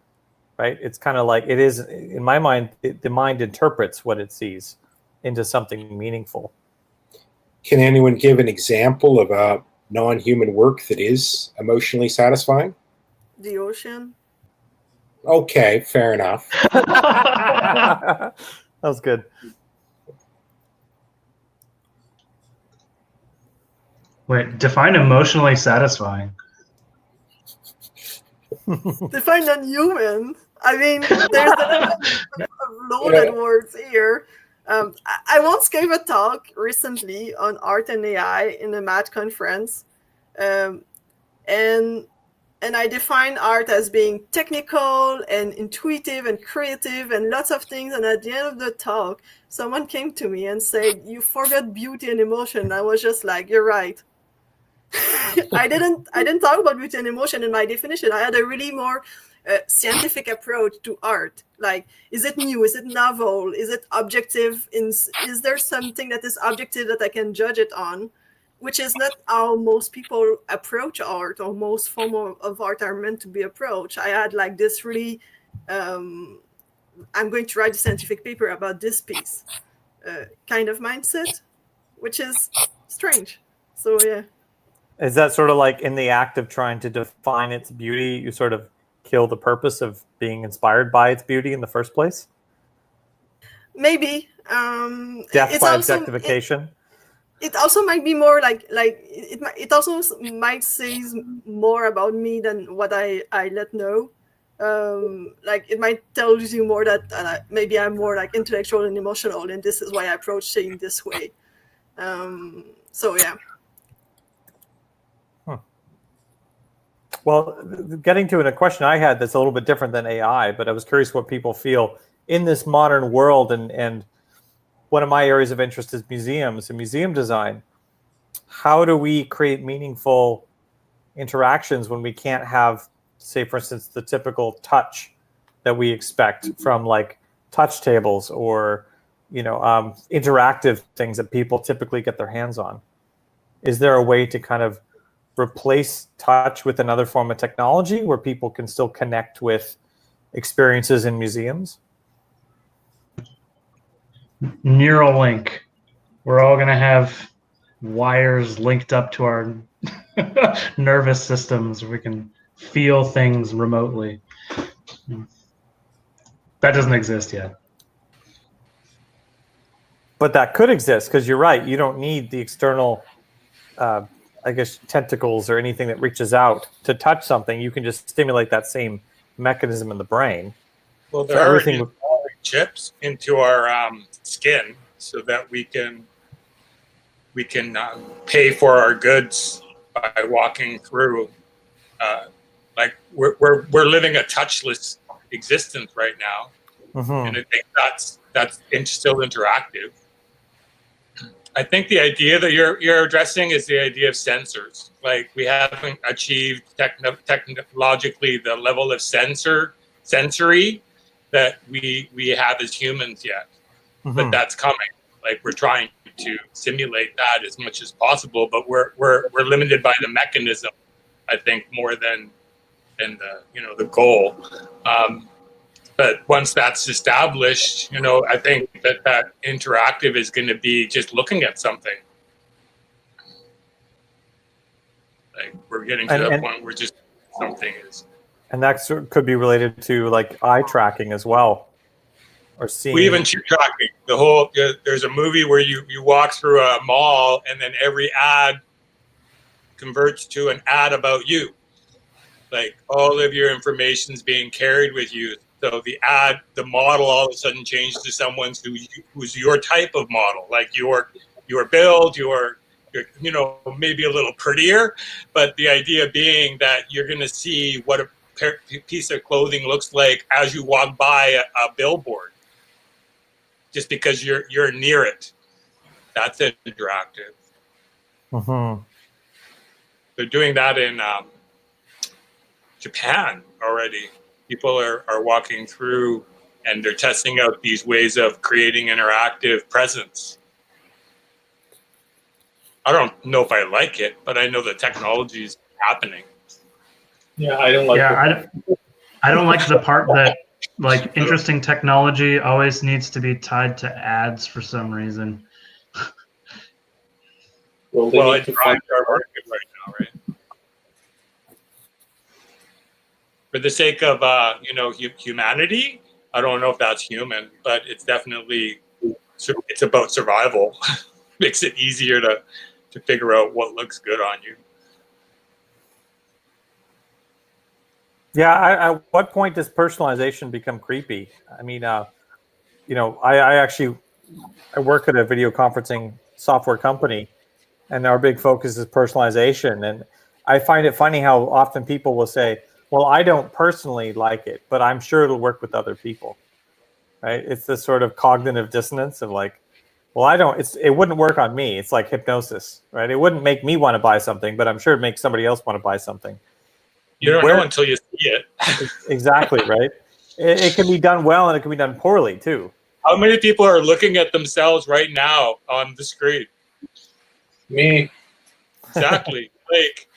right? It's kind of like it is, in my mind, the mind interprets what it sees into something meaningful. Can anyone give an example of a non-human work that is emotionally satisfying? The ocean. Okay, fair enough. That was good. Wait, define emotionally satisfying. Define non-human. I mean, there's a loaded words here. I once gave a talk recently on art and AI in a math conference, and I define art as being technical and intuitive and creative and lots of things. And at the end of the talk, someone came to me and said, "You forgot beauty and emotion." And I was just like, "You're right." I didn't talk about beauty and emotion in my definition. I had a really more scientific approach to art. Like, is it new? Is it novel? Is it objective? Is there something that is objective that I can judge it on? Which is not how most people approach art, or most forms of art are meant to be approached. I had like this really, I'm going to write a scientific paper about this piece kind of mindset, which is strange. So yeah. Is that sort of like in the act of trying to define its beauty, you sort of kill the purpose of being inspired by its beauty in the first place? Maybe. Death by objectification? It also might be more like it also might say more about me than what I let know. Like it might tell you more that maybe I'm more like intellectual and emotional, and this is why I approach things this way. So yeah. Well, getting to a question I had that's a little bit different than AI, but I was curious what people feel in this modern world. And one of my areas of interest is museums and museum design. How do we create meaningful interactions when we can't have, say, for instance, the typical touch that we expect from like touch tables or, interactive things that people typically get their hands on? Is there a way to kind of replace touch with another form of technology where people can still connect with experiences in museums? Neural link. We're all going to have wires linked up to our nervous systems. We can feel things remotely. That doesn't exist yet. But that could exist, because you're right. You don't need the external, tentacles or anything that reaches out to touch something. You can just stimulate that same mechanism in the brain. Well, there are chips into our skin so that we can pay for our goods by walking through. Like we're living a touchless existence right now, and I think that's still interactive. I think the idea that you're addressing is the idea of sensors. Like we haven't achieved technologically the level of sensory that we have as humans yet, but that's coming. Like we're trying to simulate that as much as possible, but we're limited by the mechanism, I think, more than the goal. But once that's established, I think that interactive is going to be just looking at something. Like we're getting to that point where just something is. And that could be related to like eye tracking as well, or seeing. We even tracking the whole. There's a movie where you walk through a mall and then every ad converts to an ad about you. Like all of your information is being carried with you. So the model all of a sudden changed to someone who's your type of model, like your build, your maybe a little prettier, but the idea being that you're going to see what a piece of clothing looks like as you walk by a billboard, just because you're near it. That's interactive. They're doing that in Japan already. People are walking through and they're testing out these ways of creating interactive presence. I don't know if I like it, but I know the technology is happening. Yeah, I don't like it. I don't like the part that like interesting technology always needs to be tied to ads for some reason. Well, it drives our market right now, right? For the sake of humanity, I don't know if that's human, but it's definitely it's about survival. Makes it easier to figure out what looks good on you. Yeah, at what point does personalization become creepy? I mean, I work at a video conferencing software company, and our big focus is personalization. And I find it funny how often people will say, well, I don't personally like it, but I'm sure it'll work with other people, right? It's this sort of cognitive dissonance of like, well, it wouldn't work on me. It's like hypnosis, right? It wouldn't make me want to buy something, but I'm sure it makes somebody else want to buy something. You don't know until you see it. Exactly, right? It can be done well and it can be done poorly too. How many people are looking at themselves right now on the screen? Me. Exactly. Like,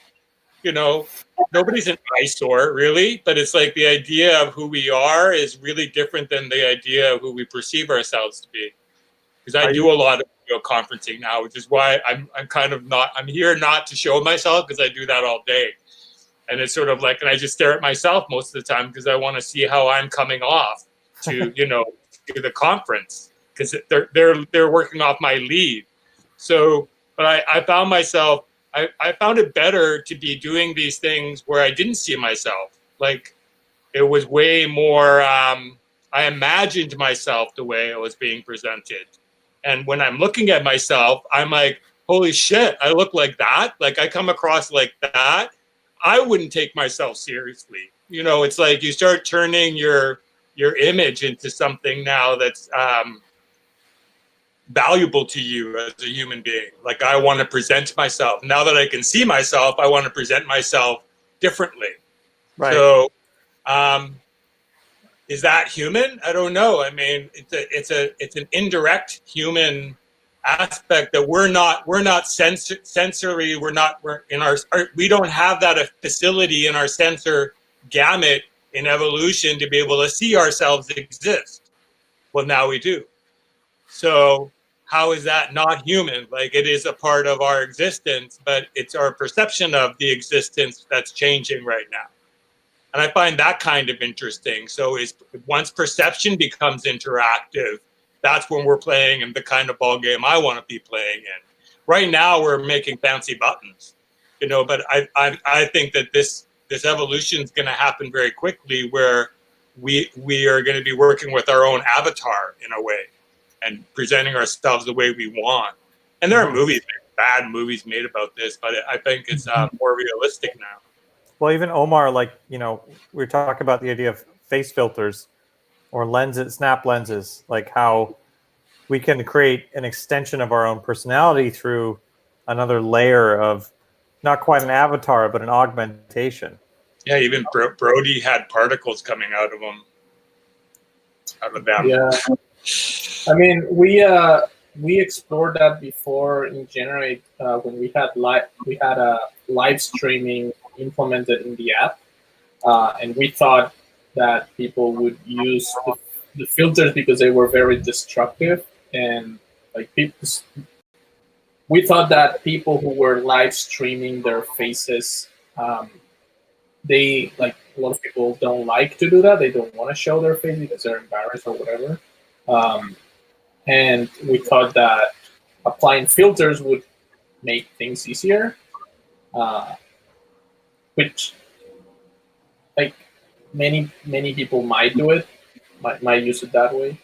nobody's an eyesore, really, but it's like the idea of who we are is really different than the idea of who we perceive ourselves to be. Because I do a lot of video conferencing now, which is why I'm here not to show myself, because I do that all day. And it's sort of like, and I just stare at myself most of the time because I want to see how I'm coming off to, to the conference, because they're working off my lead. So, but I found myself, I found it better to be doing these things where I didn't see myself. Like it was way more, I imagined myself the way it was being presented. And when I'm looking at myself, I'm like, holy shit, I look like that. Like I come across like that. I wouldn't take myself seriously. You know, it's like you start turning your image into something now that's valuable to you as a human being. Like, I want to present myself. Now that I can see myself, I want to present myself differently. Right. So, is that human? I don't know. I mean, it's an indirect human aspect that we're not sensory. We don't have that facility in our sensor gamut in evolution to be able to see ourselves exist. Well, now we do. So how is that not human? Like, it is a part of our existence, but it's our perception of the existence that's changing right now. And I find that kind of interesting. So once perception becomes interactive, that's when we're playing in the kind of ball game I want to be playing in. Right now, we're making fancy buttons, you know. But I think that this evolution is going to happen very quickly, where we are going to be working with our own avatar in a way, and presenting ourselves the way we want. And there are movies, bad movies made about this, but I think it's more realistic now. Well, even Omar, like, you know, we were talking about the idea of face filters or lenses, snap lenses, like how we can create an extension of our own personality through another layer of not quite an avatar, but an augmentation. Yeah, even Brody had particles coming out of them. Yeah. I mean, we explored that before in Generate when we had a live streaming implemented in the app, and we thought that people would use the filters because they were very destructive, and like we thought that people who were live streaming their faces, they, like, a lot of people don't like to do that. They don't want to show their face because they're embarrassed or whatever. And we thought that applying filters would make things easier, which, like, many people might do it, might use it that way,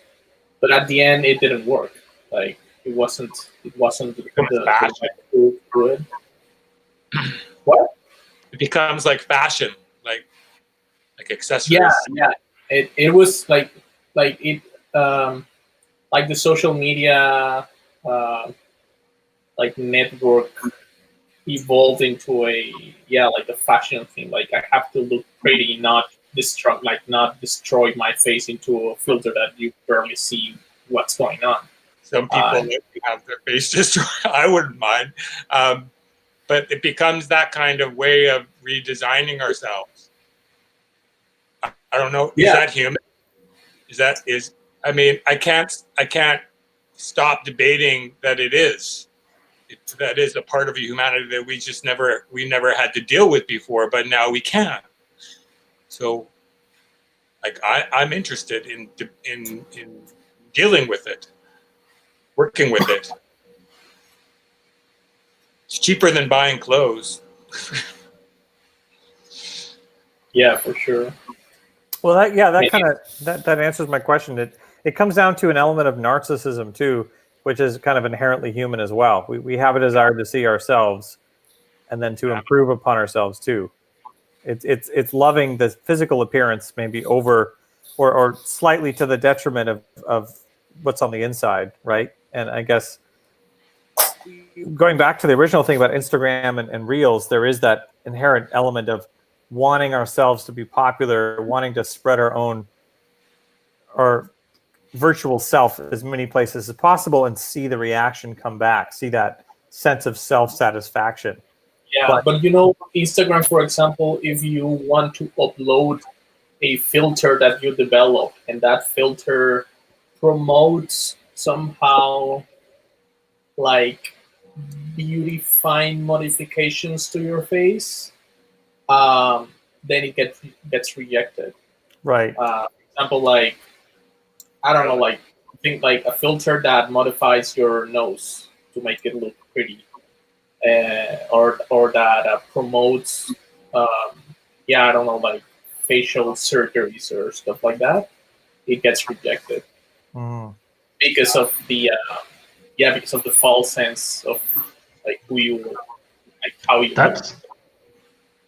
but at the end it didn't work. Like, it wasn't the good. What? It becomes like fashion, like accessories. Yeah. It was like it. Like the social media like network evolved into like the fashion thing. Like, I have to look pretty, not destroy my face into a filter that you barely see what's going on. Some people like to have their face destroyed. I wouldn't mind, but it becomes that kind of way of redesigning ourselves. I don't know. Is that human? I mean, I can't stop debating that it is. That is a part of humanity that we never had to deal with before, but now we can. So, like, I'm interested in dealing with it, working with it. It's cheaper than buying clothes. Yeah, for sure. Well, that answers my question. It comes down to an element of narcissism too, which is kind of inherently human as well. We have a desire to see ourselves, and then to improve upon ourselves too. It's loving the physical appearance maybe over, or slightly to the detriment of what's on the inside, right? And I guess going back to the original thing about Instagram and Reels, there is that inherent element of wanting ourselves to be popular, wanting to spread our own or virtual self as many places as possible and see the reaction come back, see that sense of self-satisfaction. Yeah, but you know, Instagram, for example, if you want to upload a filter that you develop and that filter promotes somehow like beautifying modifications to your face, then it gets rejected. Right. For example, like, I don't know, like, think like a filter that modifies your nose to make it look pretty, or that promotes, I don't know, like facial surgeries or stuff like that. It gets rejected because of the because of the false sense of like who you, like how you. That's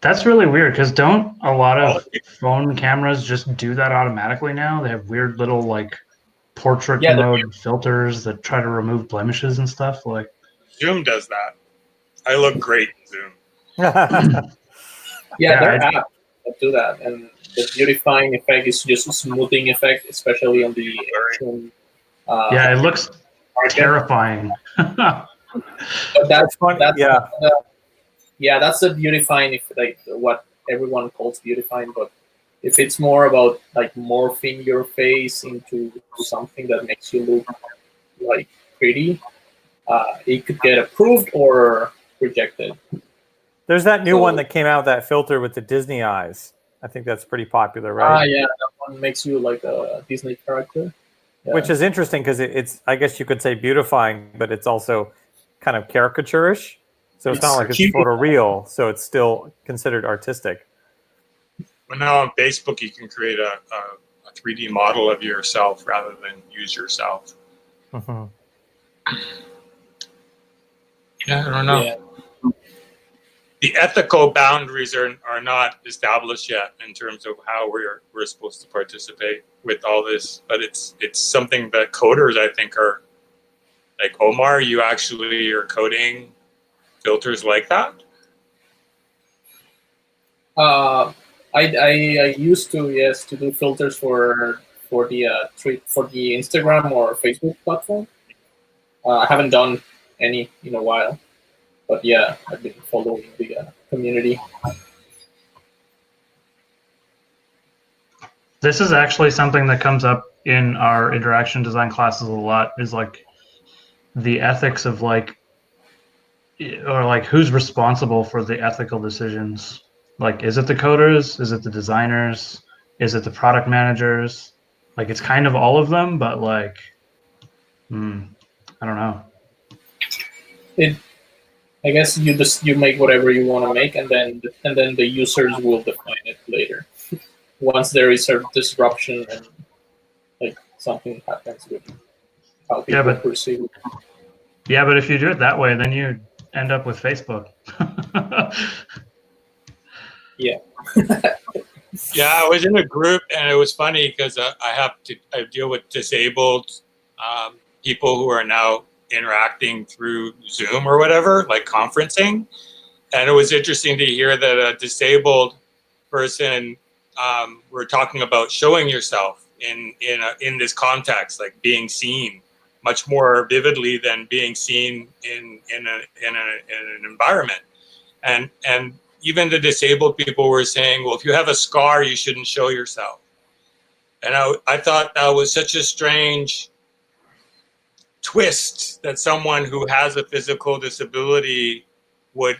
That's really weird because don't a lot of phone cameras just do that automatically now? They have weird little like portrait mode filters that try to remove blemishes and stuff. Like Zoom does that. I look great in Zoom. Yeah, there are apps that do that, and the beautifying effect is just a smoothing effect, especially on the action. Yeah, it looks terrifying. But that's fun. That's the beautifying, like what everyone calls beautifying. But if it's more about like morphing your face into something that makes you look like pretty, it could get approved or rejected. There's that new one that came out, that filter with the Disney eyes. I think that's pretty popular, right? Yeah, that one makes you like a Disney character. Yeah. Which is interesting because it's, I guess you could say beautifying, but it's also kind of caricature-ish. So it's not like it's photoreal, so it's still considered artistic. Well, now on Facebook, you can create a 3D model of yourself rather than use yourself. Mm-hmm. Yeah, I don't know. Yeah. The ethical boundaries are not established yet in terms of how we're supposed to participate with all this, but it's something that coders, I think, are like, Omar, you actually are coding filters like that? I used to, yes, to do filters for the Instagram or Facebook platform. I haven't done any in a while, but yeah, I've been following the community. This is actually something that comes up in our interaction design classes a lot, is like the ethics of like, or like who's responsible for the ethical decisions. Like, is it the coders? Is it the designers? Is it the product managers? Like, it's kind of all of them, but like, I don't know. I guess you make whatever you want to make, and then the users will define it later. Once there is a disruption and like something happens with how people perceive it. Yeah, but if you do it that way, then you end up with Facebook. Yeah. Yeah, I was in a group, and it was funny because I deal with disabled people who are now interacting through Zoom or whatever, like conferencing. And it was interesting to hear that a disabled person, we're talking about showing yourself in this context, like being seen much more vividly than being seen in an environment. And even the disabled people were saying, well, if you have a scar, you shouldn't show yourself. And I thought that was such a strange twist, that someone who has a physical disability would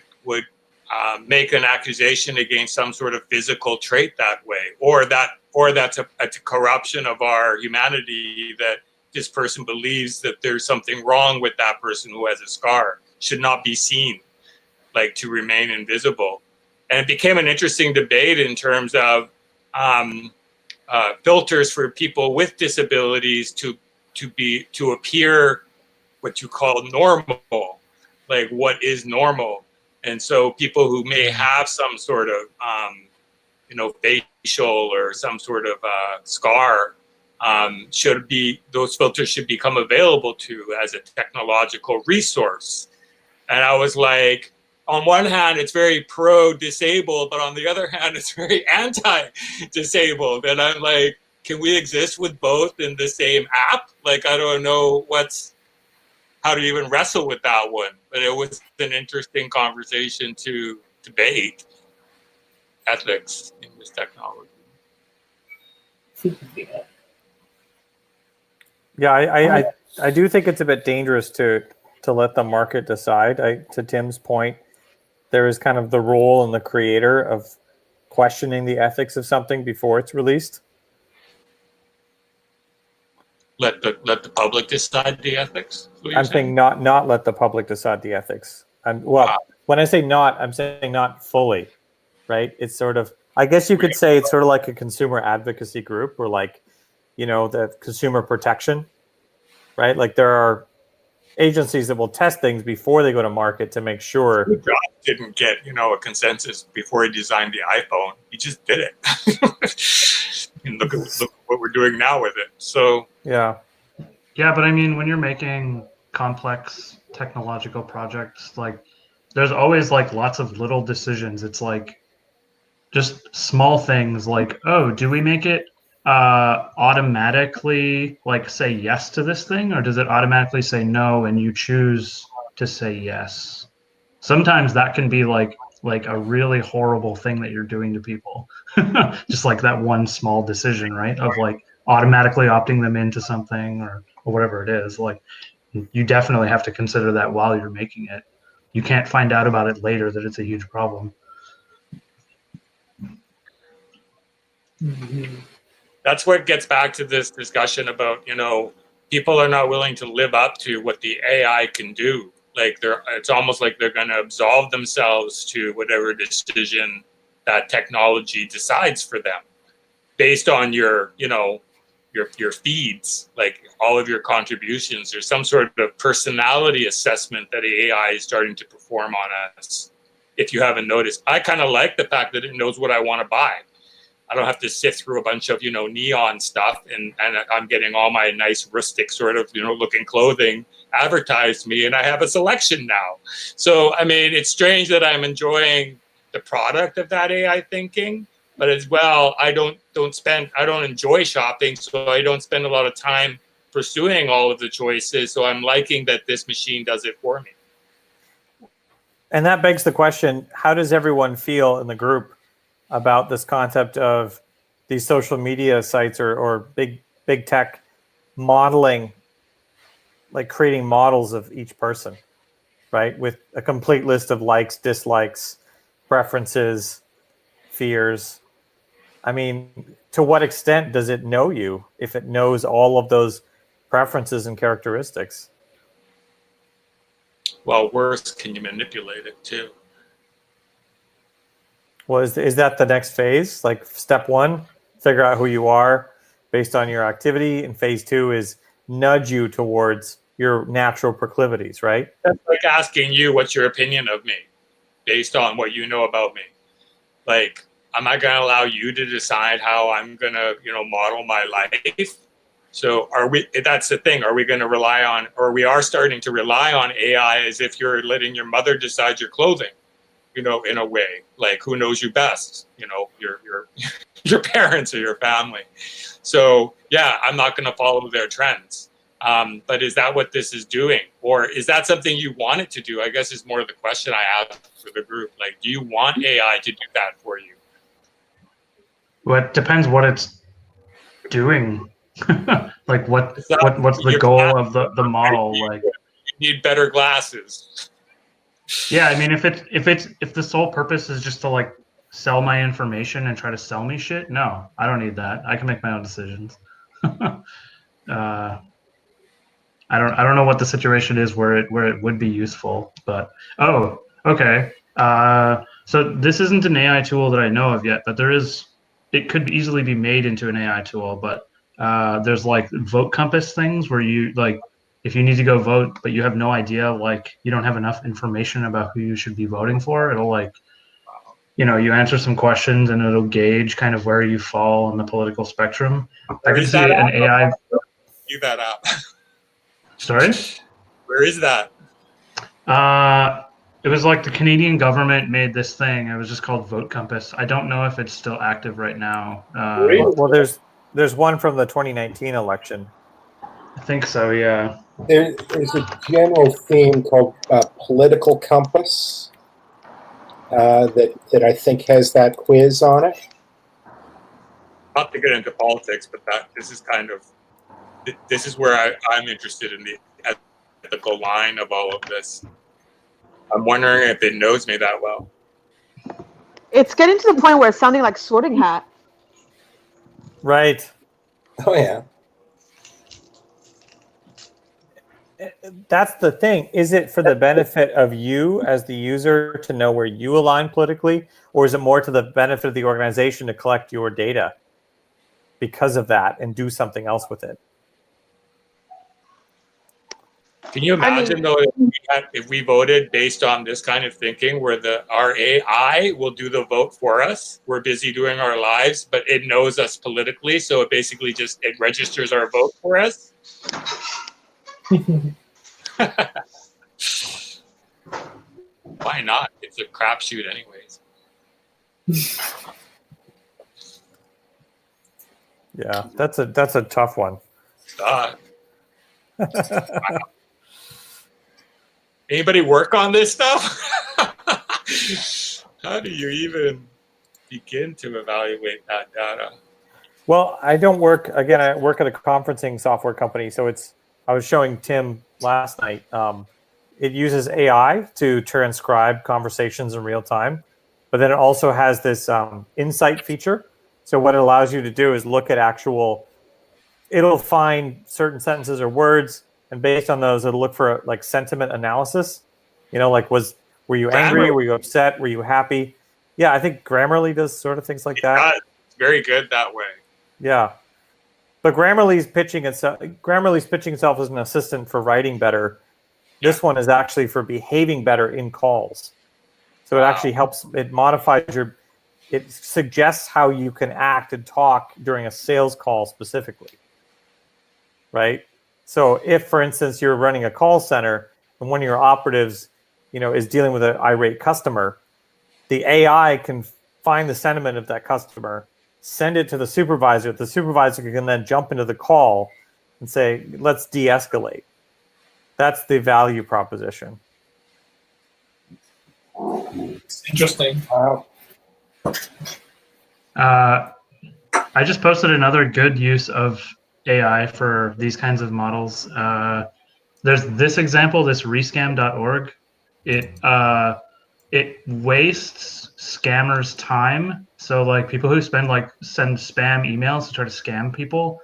make an accusation against some sort of physical trait that way, or that's a corruption of our humanity, that this person believes that there's something wrong with that person who has a scar, should not be seen, like to remain invisible. And it became an interesting debate in terms of filters for people with disabilities to appear what you call normal, like what is normal. And so people who may have some sort of facial or some sort of scar, those filters should become available to as a technological resource. And I was like, on one hand, it's very pro-disabled, but on the other hand, it's very anti-disabled. And I'm like, can we exist with both in the same app? Like, I don't know how to even wrestle with that one. But it was an interesting conversation to debate ethics in this technology. Yeah, I do think it's a bit dangerous to let the market decide. To Tim's point, there is kind of the role in the creator of questioning the ethics of something before it's released. Let the public decide the ethics? I'm saying not let the public decide the ethics. When I say not, I'm saying not fully, right? It's sort of, I guess you could say it's sort of like a consumer advocacy group, or like, the consumer protection, right? Like there are agencies that will test things before they go to market to make sure. Steve Jobs didn't get, a consensus before he designed the iPhone. He just did it. And look what we're doing now with it. So yeah, but I mean, when you're making complex technological projects, like there's always like lots of little decisions. It's like just small things like, oh, do we make it automatically like say yes to this thing, or does it automatically say no and you choose to say yes? Sometimes that can be like a really horrible thing that you're doing to people. Just like that one small decision, right? Of like automatically opting them into something or whatever it is. Like you definitely have to consider that while you're making it. You can't find out about it later that it's a huge problem. that's what gets back to this discussion about, people are not willing to live up to what the AI can do. Like it's almost like they're going to absolve themselves to whatever decision that technology decides for them, based on your feeds, like all of your contributions. There's some sort of personality assessment that the AI is starting to perform on us. If you haven't noticed, I kind of like the fact that it knows what I want to buy. I don't have to sift through a bunch of, neon stuff and I'm getting all my nice rustic sort of, looking clothing advertised to me, and I have a selection now. So, I mean, it's strange that I'm enjoying the product of that AI thinking, but as well, I don't enjoy shopping, so I don't spend a lot of time pursuing all of the choices. So I'm liking that this machine does it for me. And that begs the question, how does everyone feel in the group about this concept of these social media sites or big tech modeling, like creating models of each person, right? With a complete list of likes, dislikes, preferences, fears. I mean, to what extent does it know you if it knows all of those preferences and characteristics? Well, worse, can you manipulate it too? Well, is that the next phase? Like step one, figure out who you are based on your activity. And phase two is nudge you towards your natural proclivities, right? That's like asking you what's your opinion of me based on what you know about me. Like, am I going to allow you to decide how I'm going to, model my life? So that's the thing. Are we going to rely on, or we are starting to rely on AI as if you're letting your mother decide your clothing? In a way, like who knows you best, your parents or your family. So yeah, I'm not going to follow their trends. But is that what this is doing? Or is that something you want it to do? I guess is more of the question I have for the group. Like, do you want AI to do that for you? Well, it depends what it's doing. Like what's the goal of the model? Like, you need better glasses. Yeah, I mean, if the sole purpose is just to like sell my information and try to sell me shit, no, I don't need that. I can make my own decisions. I don't know what the situation is where it would be useful, but okay. So this isn't an AI tool that I know of yet, but it could easily be made into an AI tool. But there's like vote compass things where you like, if you need to go vote, but you have no idea, like you don't have enough information about who you should be voting for, it'll like, you answer some questions and it'll gauge kind of where you fall on the political spectrum. I could see an AI. Do that out. Sorry? Where is that? It was like the Canadian government made this thing. It was just called Vote Compass. I don't know if it's still active right now. Well, there's one from the 2019 election. I think so, yeah. There's a general theme called political compass that I think has that quiz on it. Not to get into politics, but this is where I'm interested in the ethical line of all of this. I'm wondering if it knows me that well. It's getting to the point where it's sounding like Sorting Hat. Right. Oh, yeah. That's the thing. Is it for the benefit of you as the user to know where you align politically, or is it more to the benefit of the organization to collect your data because of that and do something else with it? Can you imagine though if we voted based on this kind of thinking, where our AI will do the vote for us? We're busy doing our lives, but it knows us politically, so it basically it registers our vote for us. Why not? It's a crapshoot, anyways. Yeah, that's a tough one. Anybody work on this stuff? How do you even begin to evaluate that data? Well, I don't work, again, I work at a conferencing software company. So I was showing Tim last night. It uses AI to transcribe conversations in real time, but then it also has this insight feature. So what it allows you to do is look at it'll find certain sentences or words, and based on those, it'll look for like sentiment analysis. You know, like were you angry? Were you upset? Were you happy? Yeah, I think Grammarly does sort of things like that. It's very good that way. Yeah, but Grammarly's pitching itself as an assistant for writing better. This one is actually for behaving better in calls. So it actually helps. It modifies it suggests how you can act and talk during a sales call specifically. Right? So if, for instance, you're running a call center and one of your operatives, is dealing with an irate customer, the AI can find the sentiment of that customer, send it to the supervisor. The supervisor can then jump into the call and say, let's de-escalate. That's the value proposition. It's interesting. I just posted another good use of AI for these kinds of models. There's this example, this rescam.org. It wastes scammers' time. So like people who send spam emails to try to scam people,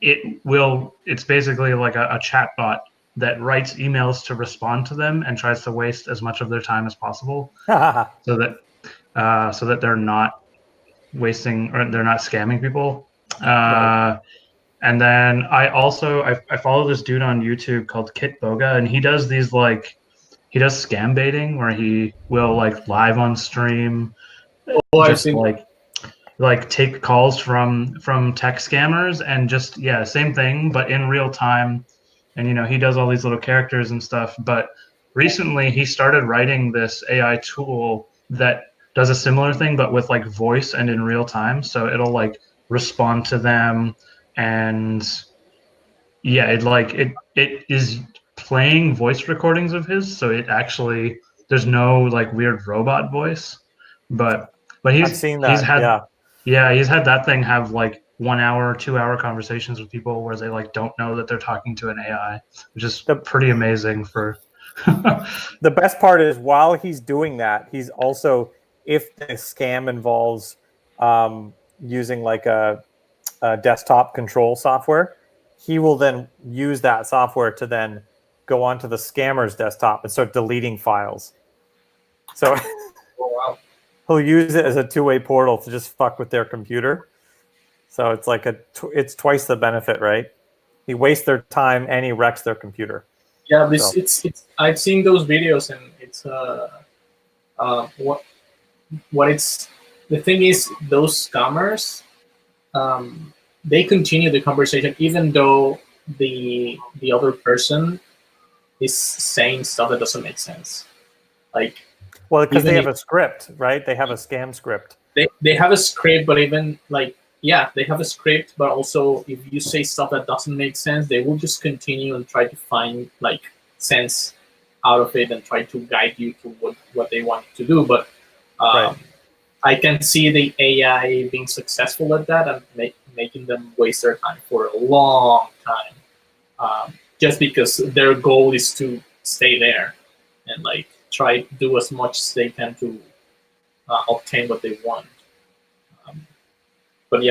it's basically like a chat bot that writes emails to respond to them and tries to waste as much of their time as possible, so that they're not wasting, or they're not scamming people. Right. And then I follow this dude on YouTube called Kit Boga, and he does these he does scam baiting where he will live on stream, take calls from tech scammers and just same thing but in real time. And he does all these little characters and stuff. But recently he started writing this AI tool that does a similar thing but with voice and in real time. So it'll respond to them, and it is playing voice recordings of his. So it actually, there's no weird robot voice, but I've seen that. He's had that thing have 1 hour, 2 hour conversations with people where they don't know that they're talking to an AI, which is pretty amazing for. The best part is while he's doing that, he's also, if the scam involves using a desktop control software, he will then use that software to then go onto the scammer's desktop and start deleting files. So he'll use it as a two-way portal to just fuck with their computer. So it's it's twice the benefit, right? He wastes their time and he wrecks their computer. Yeah, it's I've seen those videos, and it's what it's, the thing is, those scammers, they continue the conversation even though the other person is saying stuff that doesn't make sense. Well, because they have a script, right? They have a scam script. They have a script, but even they have a script, but also if you say stuff that doesn't make sense, they will just continue and try to find sense out of it and try to guide you to what they want you to do. But right. I can see the AI being successful at that and making them waste their time for a long time, just because their goal is to stay there and try to do as much as they can to obtain what they want. But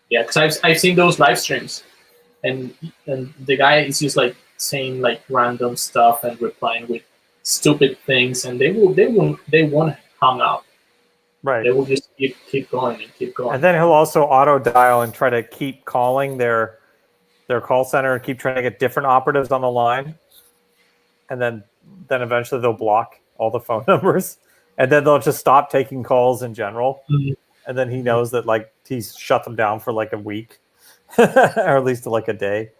because I've seen those live streams, and the guy is just saying random stuff and replying with stupid things, and they won't hang up. Right. They will just keep going and keep going. And then he'll also auto dial and try to keep calling their their call center and keep trying to get different operatives on the line, and then eventually they'll block all the phone numbers, and then they'll just stop taking calls in general. And then he knows that like he's shut them down for like a week, or at least like a day.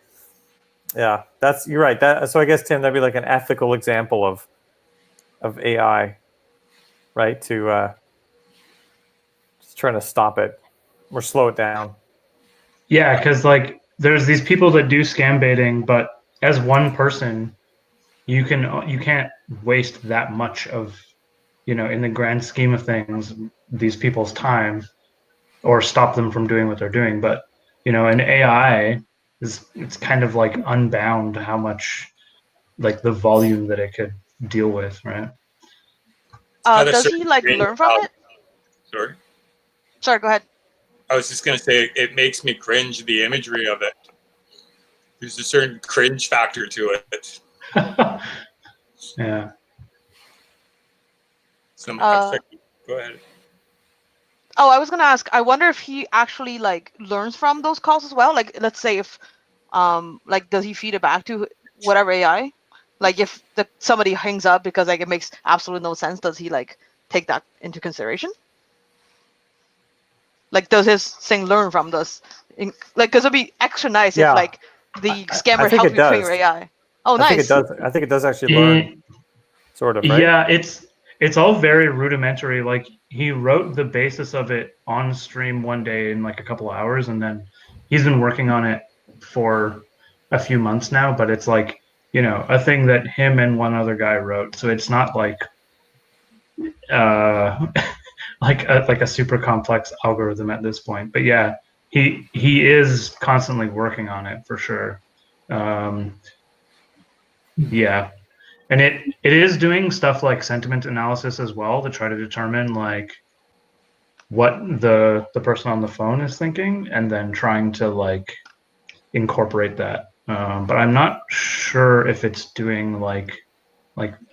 Yeah, you're right. So I guess, Tim, that'd be like an ethical example of AI, right? To just trying to stop it or slow it down. Yeah, because like there's these people that do scam baiting, but as one person, you can't waste that much of, in the grand scheme of things, these people's time, or stop them from doing what they're doing. But an AI it's kind of like unbound how much, like the volume that it could deal with, right? Does he like learn from it? Sorry, go ahead. I was just going to say, it makes me cringe, the imagery of it. There's a certain cringe factor to it. Yeah. Go ahead. Oh, I was gonna ask. I wonder if he actually like learns from those calls as well. Like, let's say if, like, does he feed it back to whatever AI? Like, if somebody hangs up because like it makes absolutely no sense, does he like take that into consideration? Like, does his thing learn from this? Like, because it'd be extra nice if like the scammer helped you train your AI. Oh, nice. I think it does actually learn, sort of, right? Yeah, it's all very rudimentary. Like, he wrote the basis of it on stream one day in like a couple of hours, and then he's been working on it for a few months now. But it's like, a thing that him and one other guy wrote. So it's not like like a super complex algorithm at this point. But yeah, he is constantly working on it for sure. Yeah. And it is doing stuff like sentiment analysis as well to try to determine like what the person on the phone is thinking, and then trying to like incorporate that. But I'm not sure if it's doing like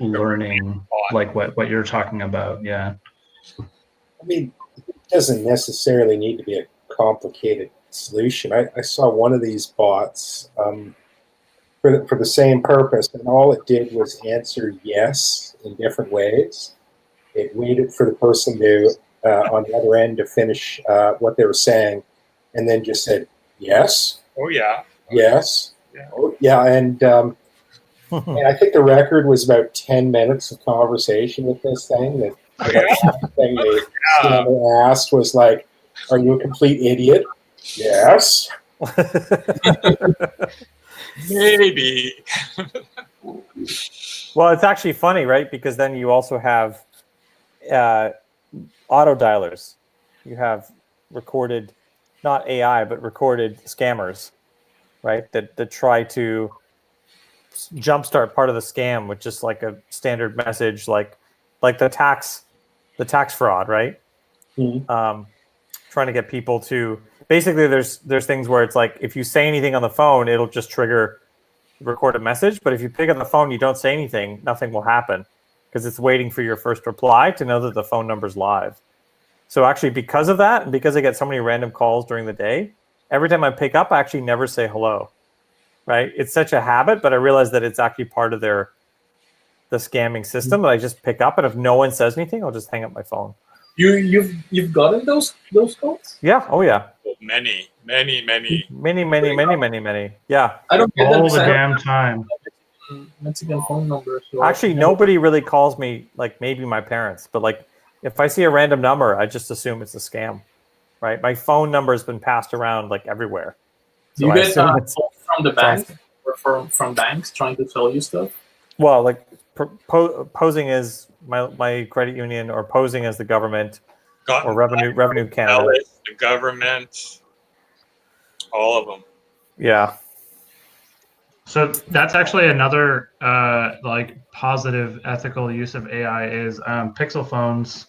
learning, like what you're talking about. Yeah. I mean, it doesn't necessarily need to be a complicated solution. I saw one of these bots for the same purpose, and all it did was answer yes in different ways. It waited for the person to on the other end to finish what they were saying, and then just said yes. Oh yeah. Yes. Yeah. Oh yeah, and I think the record was about 10 minutes of conversation with this thing. The thing they asked was like, "Are you a complete idiot?" Yes. Maybe. Well, it's actually funny, right? Because then you also have auto dialers. You have recorded, not AI, but recorded scammers, right? That try to jumpstart part of the scam with just like a standard message, like the tax fraud, right? Mm-hmm. Trying to get people to basically there's things where it's like if you say anything on the phone, it'll just trigger record a message. But if you pick up the phone, you don't say anything, nothing will happen because it's waiting for your first reply to know that the phone number's live. So actually, because of that, and because I get so many random calls during the day, every time I pick up, I actually never say hello. Right? It's such a habit, but I realize that it's actually part of the scamming system. That I just pick up, and if no one says anything, I'll just hang up my phone. You've gotten those calls? Yeah. Oh yeah. Many. Yeah. I don't get all the damn time. Mexican phone numbers. So actually, nobody really calls me. Like maybe my parents, but like if I see a random number, I just assume it's a scam. Right? My phone number has been passed around like everywhere. Do you get calls from the bank or from banks trying to sell you stuff? Well, like posing as my credit union, or posing as the government, or Revenue Canada, the government, all of them. Yeah. So that's actually another like positive ethical use of AI is Pixel phones.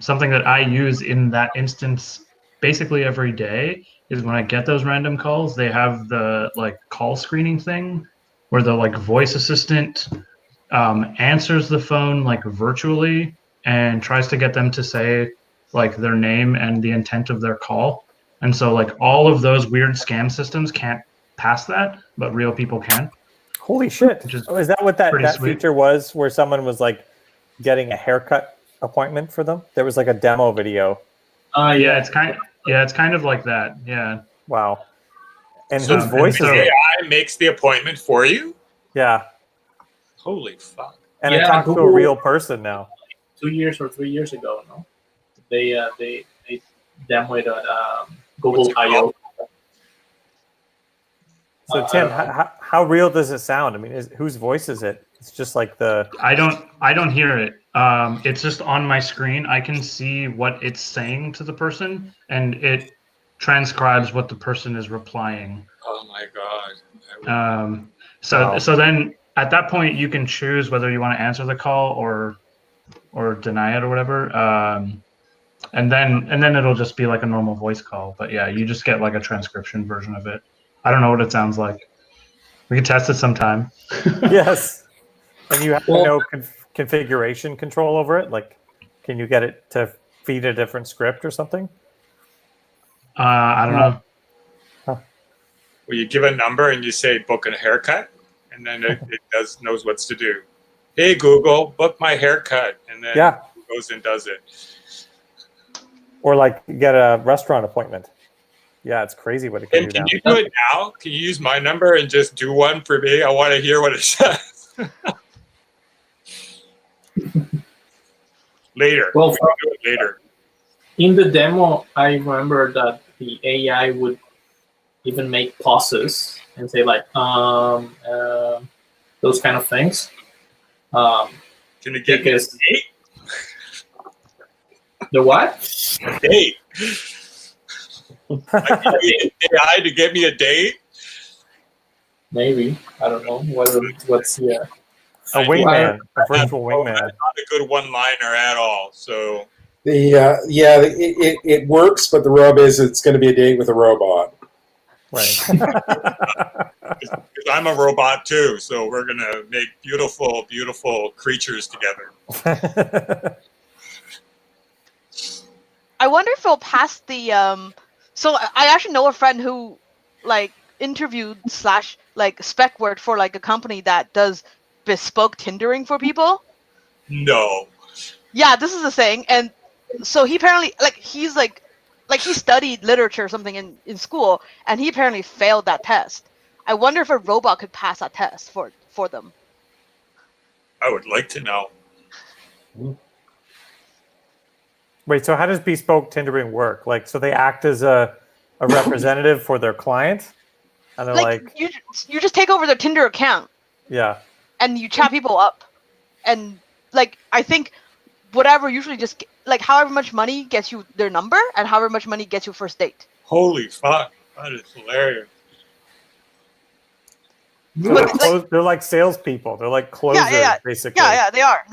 Something that I use in that instance basically every day is when I get those random calls, they have the like call screening thing where the like voice assistant answers the phone like virtually and tries to get them to say like their name and the intent of their call. And so like all of those weird scam systems can't pass that, but real people can. Holy shit! Is that what that sweet. feature was, where someone was like getting a haircut appointment for them? There was like a demo video. Yeah, it's kind of like that. Yeah. Wow. And So whose voice is it? AI makes the appointment for you? Yeah. Holy fuck. And I talked to a real person now. 2 years or 3 years ago, no? They demoed on Google I/O. So Tim, how real does it sound? I mean, whose voice is it? It's just like the. I don't hear it. It's just on my screen. I can see what it's saying to the person, and it transcribes what the person is replying. Oh my god. So then at that point you can choose whether you want to answer the call or deny it or whatever. And then it'll just be like a normal voice call. But yeah, you just get like a transcription version of it. I don't know what it sounds like. We can test it sometime. Yes. And you have no configuration control over it? Like, can you get it to feed a different script or something? I don't know. Well, you give a number and you say book a haircut, and then it knows what to do. Hey Google, book my haircut, and then it goes and does it. Or like get a restaurant appointment. Yeah, it's crazy what it can do now. Can you do it now? Can you use my number and just do one for me? I want to hear what it says. Later. Well, we can do it later. In the demo, I remember that the AI would even make pauses and say like those kind of things. Can it get me a date? The what? A date. I can use AI to get me a date. Maybe, I don't know. What's a wingman, a virtual wingman. Not a good one-liner at all. So it works, but the rub is it's going to be a date with a robot. Right. Because I'm a robot too, so we're gonna make beautiful, beautiful creatures together. I wonder if it'll pass the so I actually know a friend who like interviewed / like spec worked for like a company that does bespoke Tindering for people. No. Yeah, this is a thing. And so he apparently he studied literature or something in school, and he apparently failed that test. I wonder if a robot could pass that test for them. I would like to know. Wait, so how does bespoke Tindering work? Like, so they act as a representative for their client, and they're like you just take over their Tinder account. Yeah. And you chat people up, and like I think whatever usually just like however much money gets you their number, and however much money gets you first date. Holy fuck, that is hilarious. They're like salespeople. They're like closers, basically. Yeah, they are.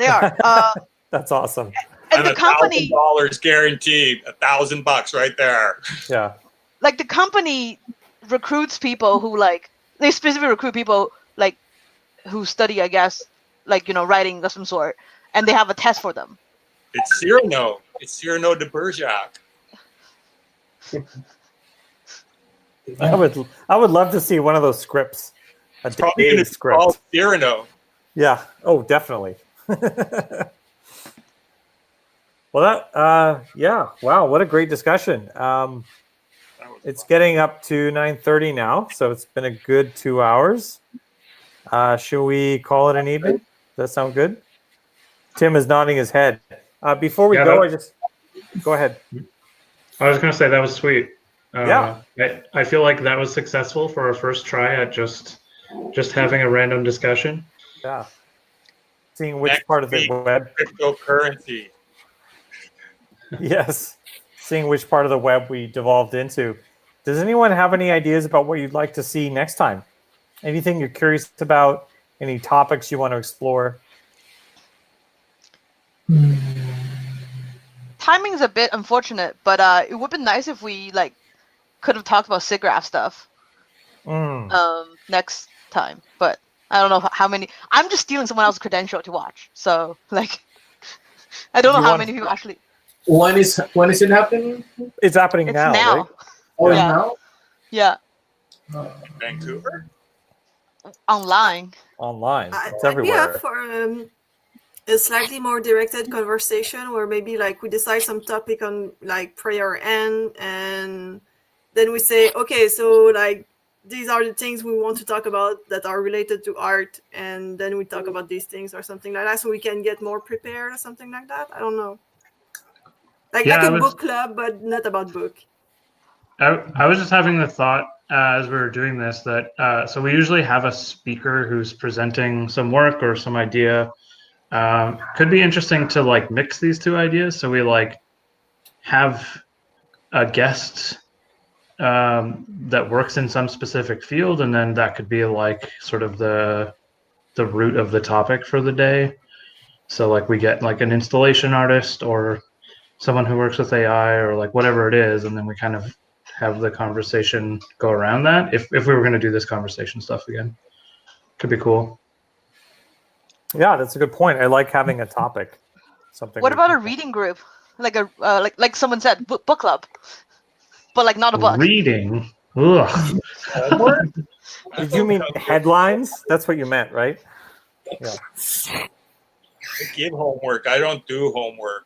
That's awesome. And the company $1,000 guaranteed, $1,000 right there. Yeah. Like the company recruits people who they specifically recruit people who study, I guess, writing of some sort, and they have a test for them. It's Cyrano. It's Cyrano de Bergerac. I would love to see one of those scripts. A dating script. Called Cyrano. Yeah. Oh, definitely. Well, yeah. Wow, what a great discussion. It's getting up to 9:30 now, so it's been a good 2 hours. Should we call it an evening? Does that sound good? Tim is nodding his head. Before we go, go ahead. I was going to say that was sweet. Yeah. I feel like that was successful for our first try at just having a random discussion. Yeah. Seeing which part of the web. Cryptocurrency. Yes. Seeing which part of the web we devolved into. Does anyone have any ideas about what you'd like to see next time? Anything you're curious about? Any topics you want to explore? Timing's a bit unfortunate, but it would be nice if we could have talked about SIGGRAPH stuff next time. But I don't know how many. I'm just stealing someone else's credential to watch, so I don't know how many people actually. When is it happening? It's happening now. Now. Right? Oh, yeah. now? Yeah. Vancouver? Online. Online. It's I'd be up everywhere. for a slightly more directed conversation where maybe like we decide some topic on like prayer end, and then we say, okay, so like these are the things we want to talk about that are related to art, and then we talk about these things or something like that, so we can get more prepared or something like that. I don't know. Like a book club, but not about book. I was just having the thought as we were doing this that so we usually have a speaker who's presenting some work or some idea. Could be interesting to like mix these two ideas. So we like have a guest that works in some specific field, and then that could be like sort of the root of the topic for the day. So like we get like an installation artist or someone who works with AI or like whatever it is, and then we kind of have the conversation go around that. If we were going to do this conversation stuff again, could be cool. Yeah, that's a good point. I like having a topic. Something. What about a reading group, like a like someone said, book club, but like not a book. Reading. Ugh. Did you mean headlines? That's what you meant, right? Yeah. I give homework. I don't do homework.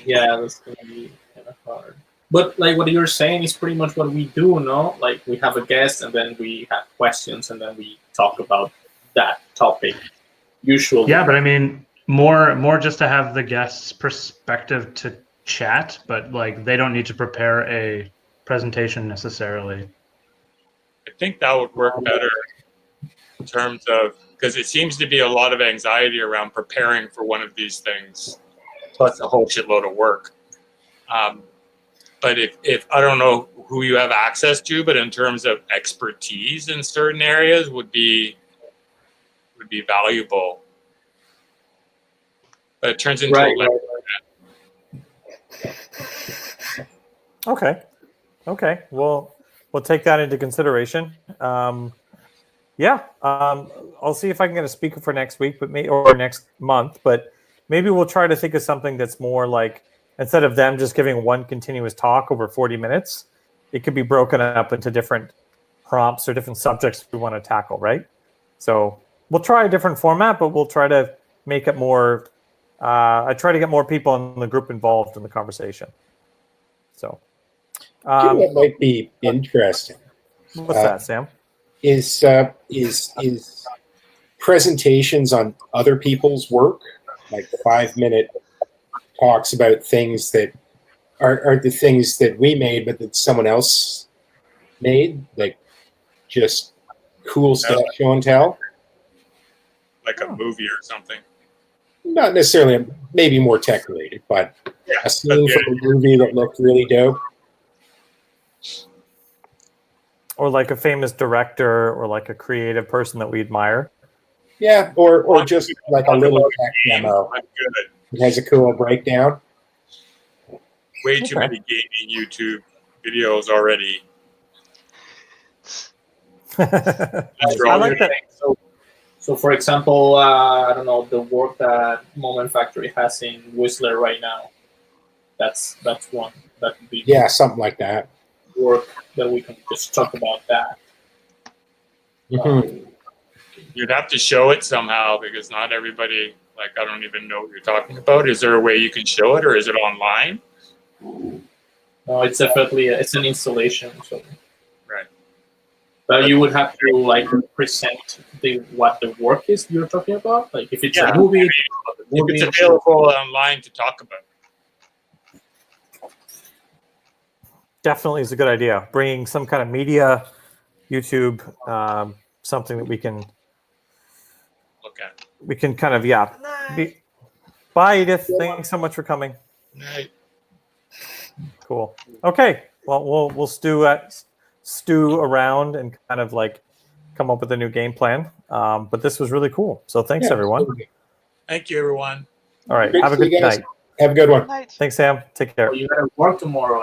Yeah, that's gonna be kind of hard. But like what you're saying is pretty much what we do, no? Like we have a guest and then we have questions and then we talk about that topic. Usually. Yeah, but I mean more just to have the guest's perspective to chat, but like they don't need to prepare a presentation necessarily. I think that would work better in terms of, because it seems to be a lot of anxiety around preparing for one of these things, plus a whole shitload of work. But if I don't know who you have access to, but in terms of expertise in certain areas would be valuable. But it turns into Okay. We'll take that into consideration. I'll see if I can get a speaker for next week, or next month. But maybe we'll try to think of something that's more like, instead of them just giving one continuous talk over 40 minutes, it could be broken up into different prompts or different subjects we want to tackle, right? So we'll try a different format, but we'll try to make it more. I try to get more people in the group involved in the conversation. So. That might be interesting. What's that, Sam? Is presentations on other people's work, like 5-minute talks about things that aren't the things that we made, but that someone else made, like just cool stuff, show and tell? Like a movie or something. Not necessarily, maybe more tech related, but a scene from a movie that looked really dope. Or like a famous director or like a creative person that we admire. Yeah, or just like a little tech demo. It has a cool breakdown. Way too many gaming YouTube videos already. I like that. So for example, I don't know, the work that Moment Factory has in Whistler right now. That's one that would be something like that. Work that we can just talk about that. You'd have to show it somehow because not everybody, like, I don't even know what you're talking about. Is there a way you can show it, or is it online? No, it's definitely it's an installation. So. Right. But you would have to like present what the work is you're talking about. Like if it's a movie, if it's available online to talk about. Definitely is a good idea. Bringing some kind of media, YouTube, something that we can look at. We can kind of Bye, Edith. Thanks so much for coming. Night. Cool. Okay. Well, we'll stew around and kind of like come up with a new game plan. But this was really cool. So thanks, everyone. Absolutely. Thank you, everyone. All right. Great Have a to see good you guys. night. Have a good one. Night. Thanks, Sam. Take care. You gotta work tomorrow, eh?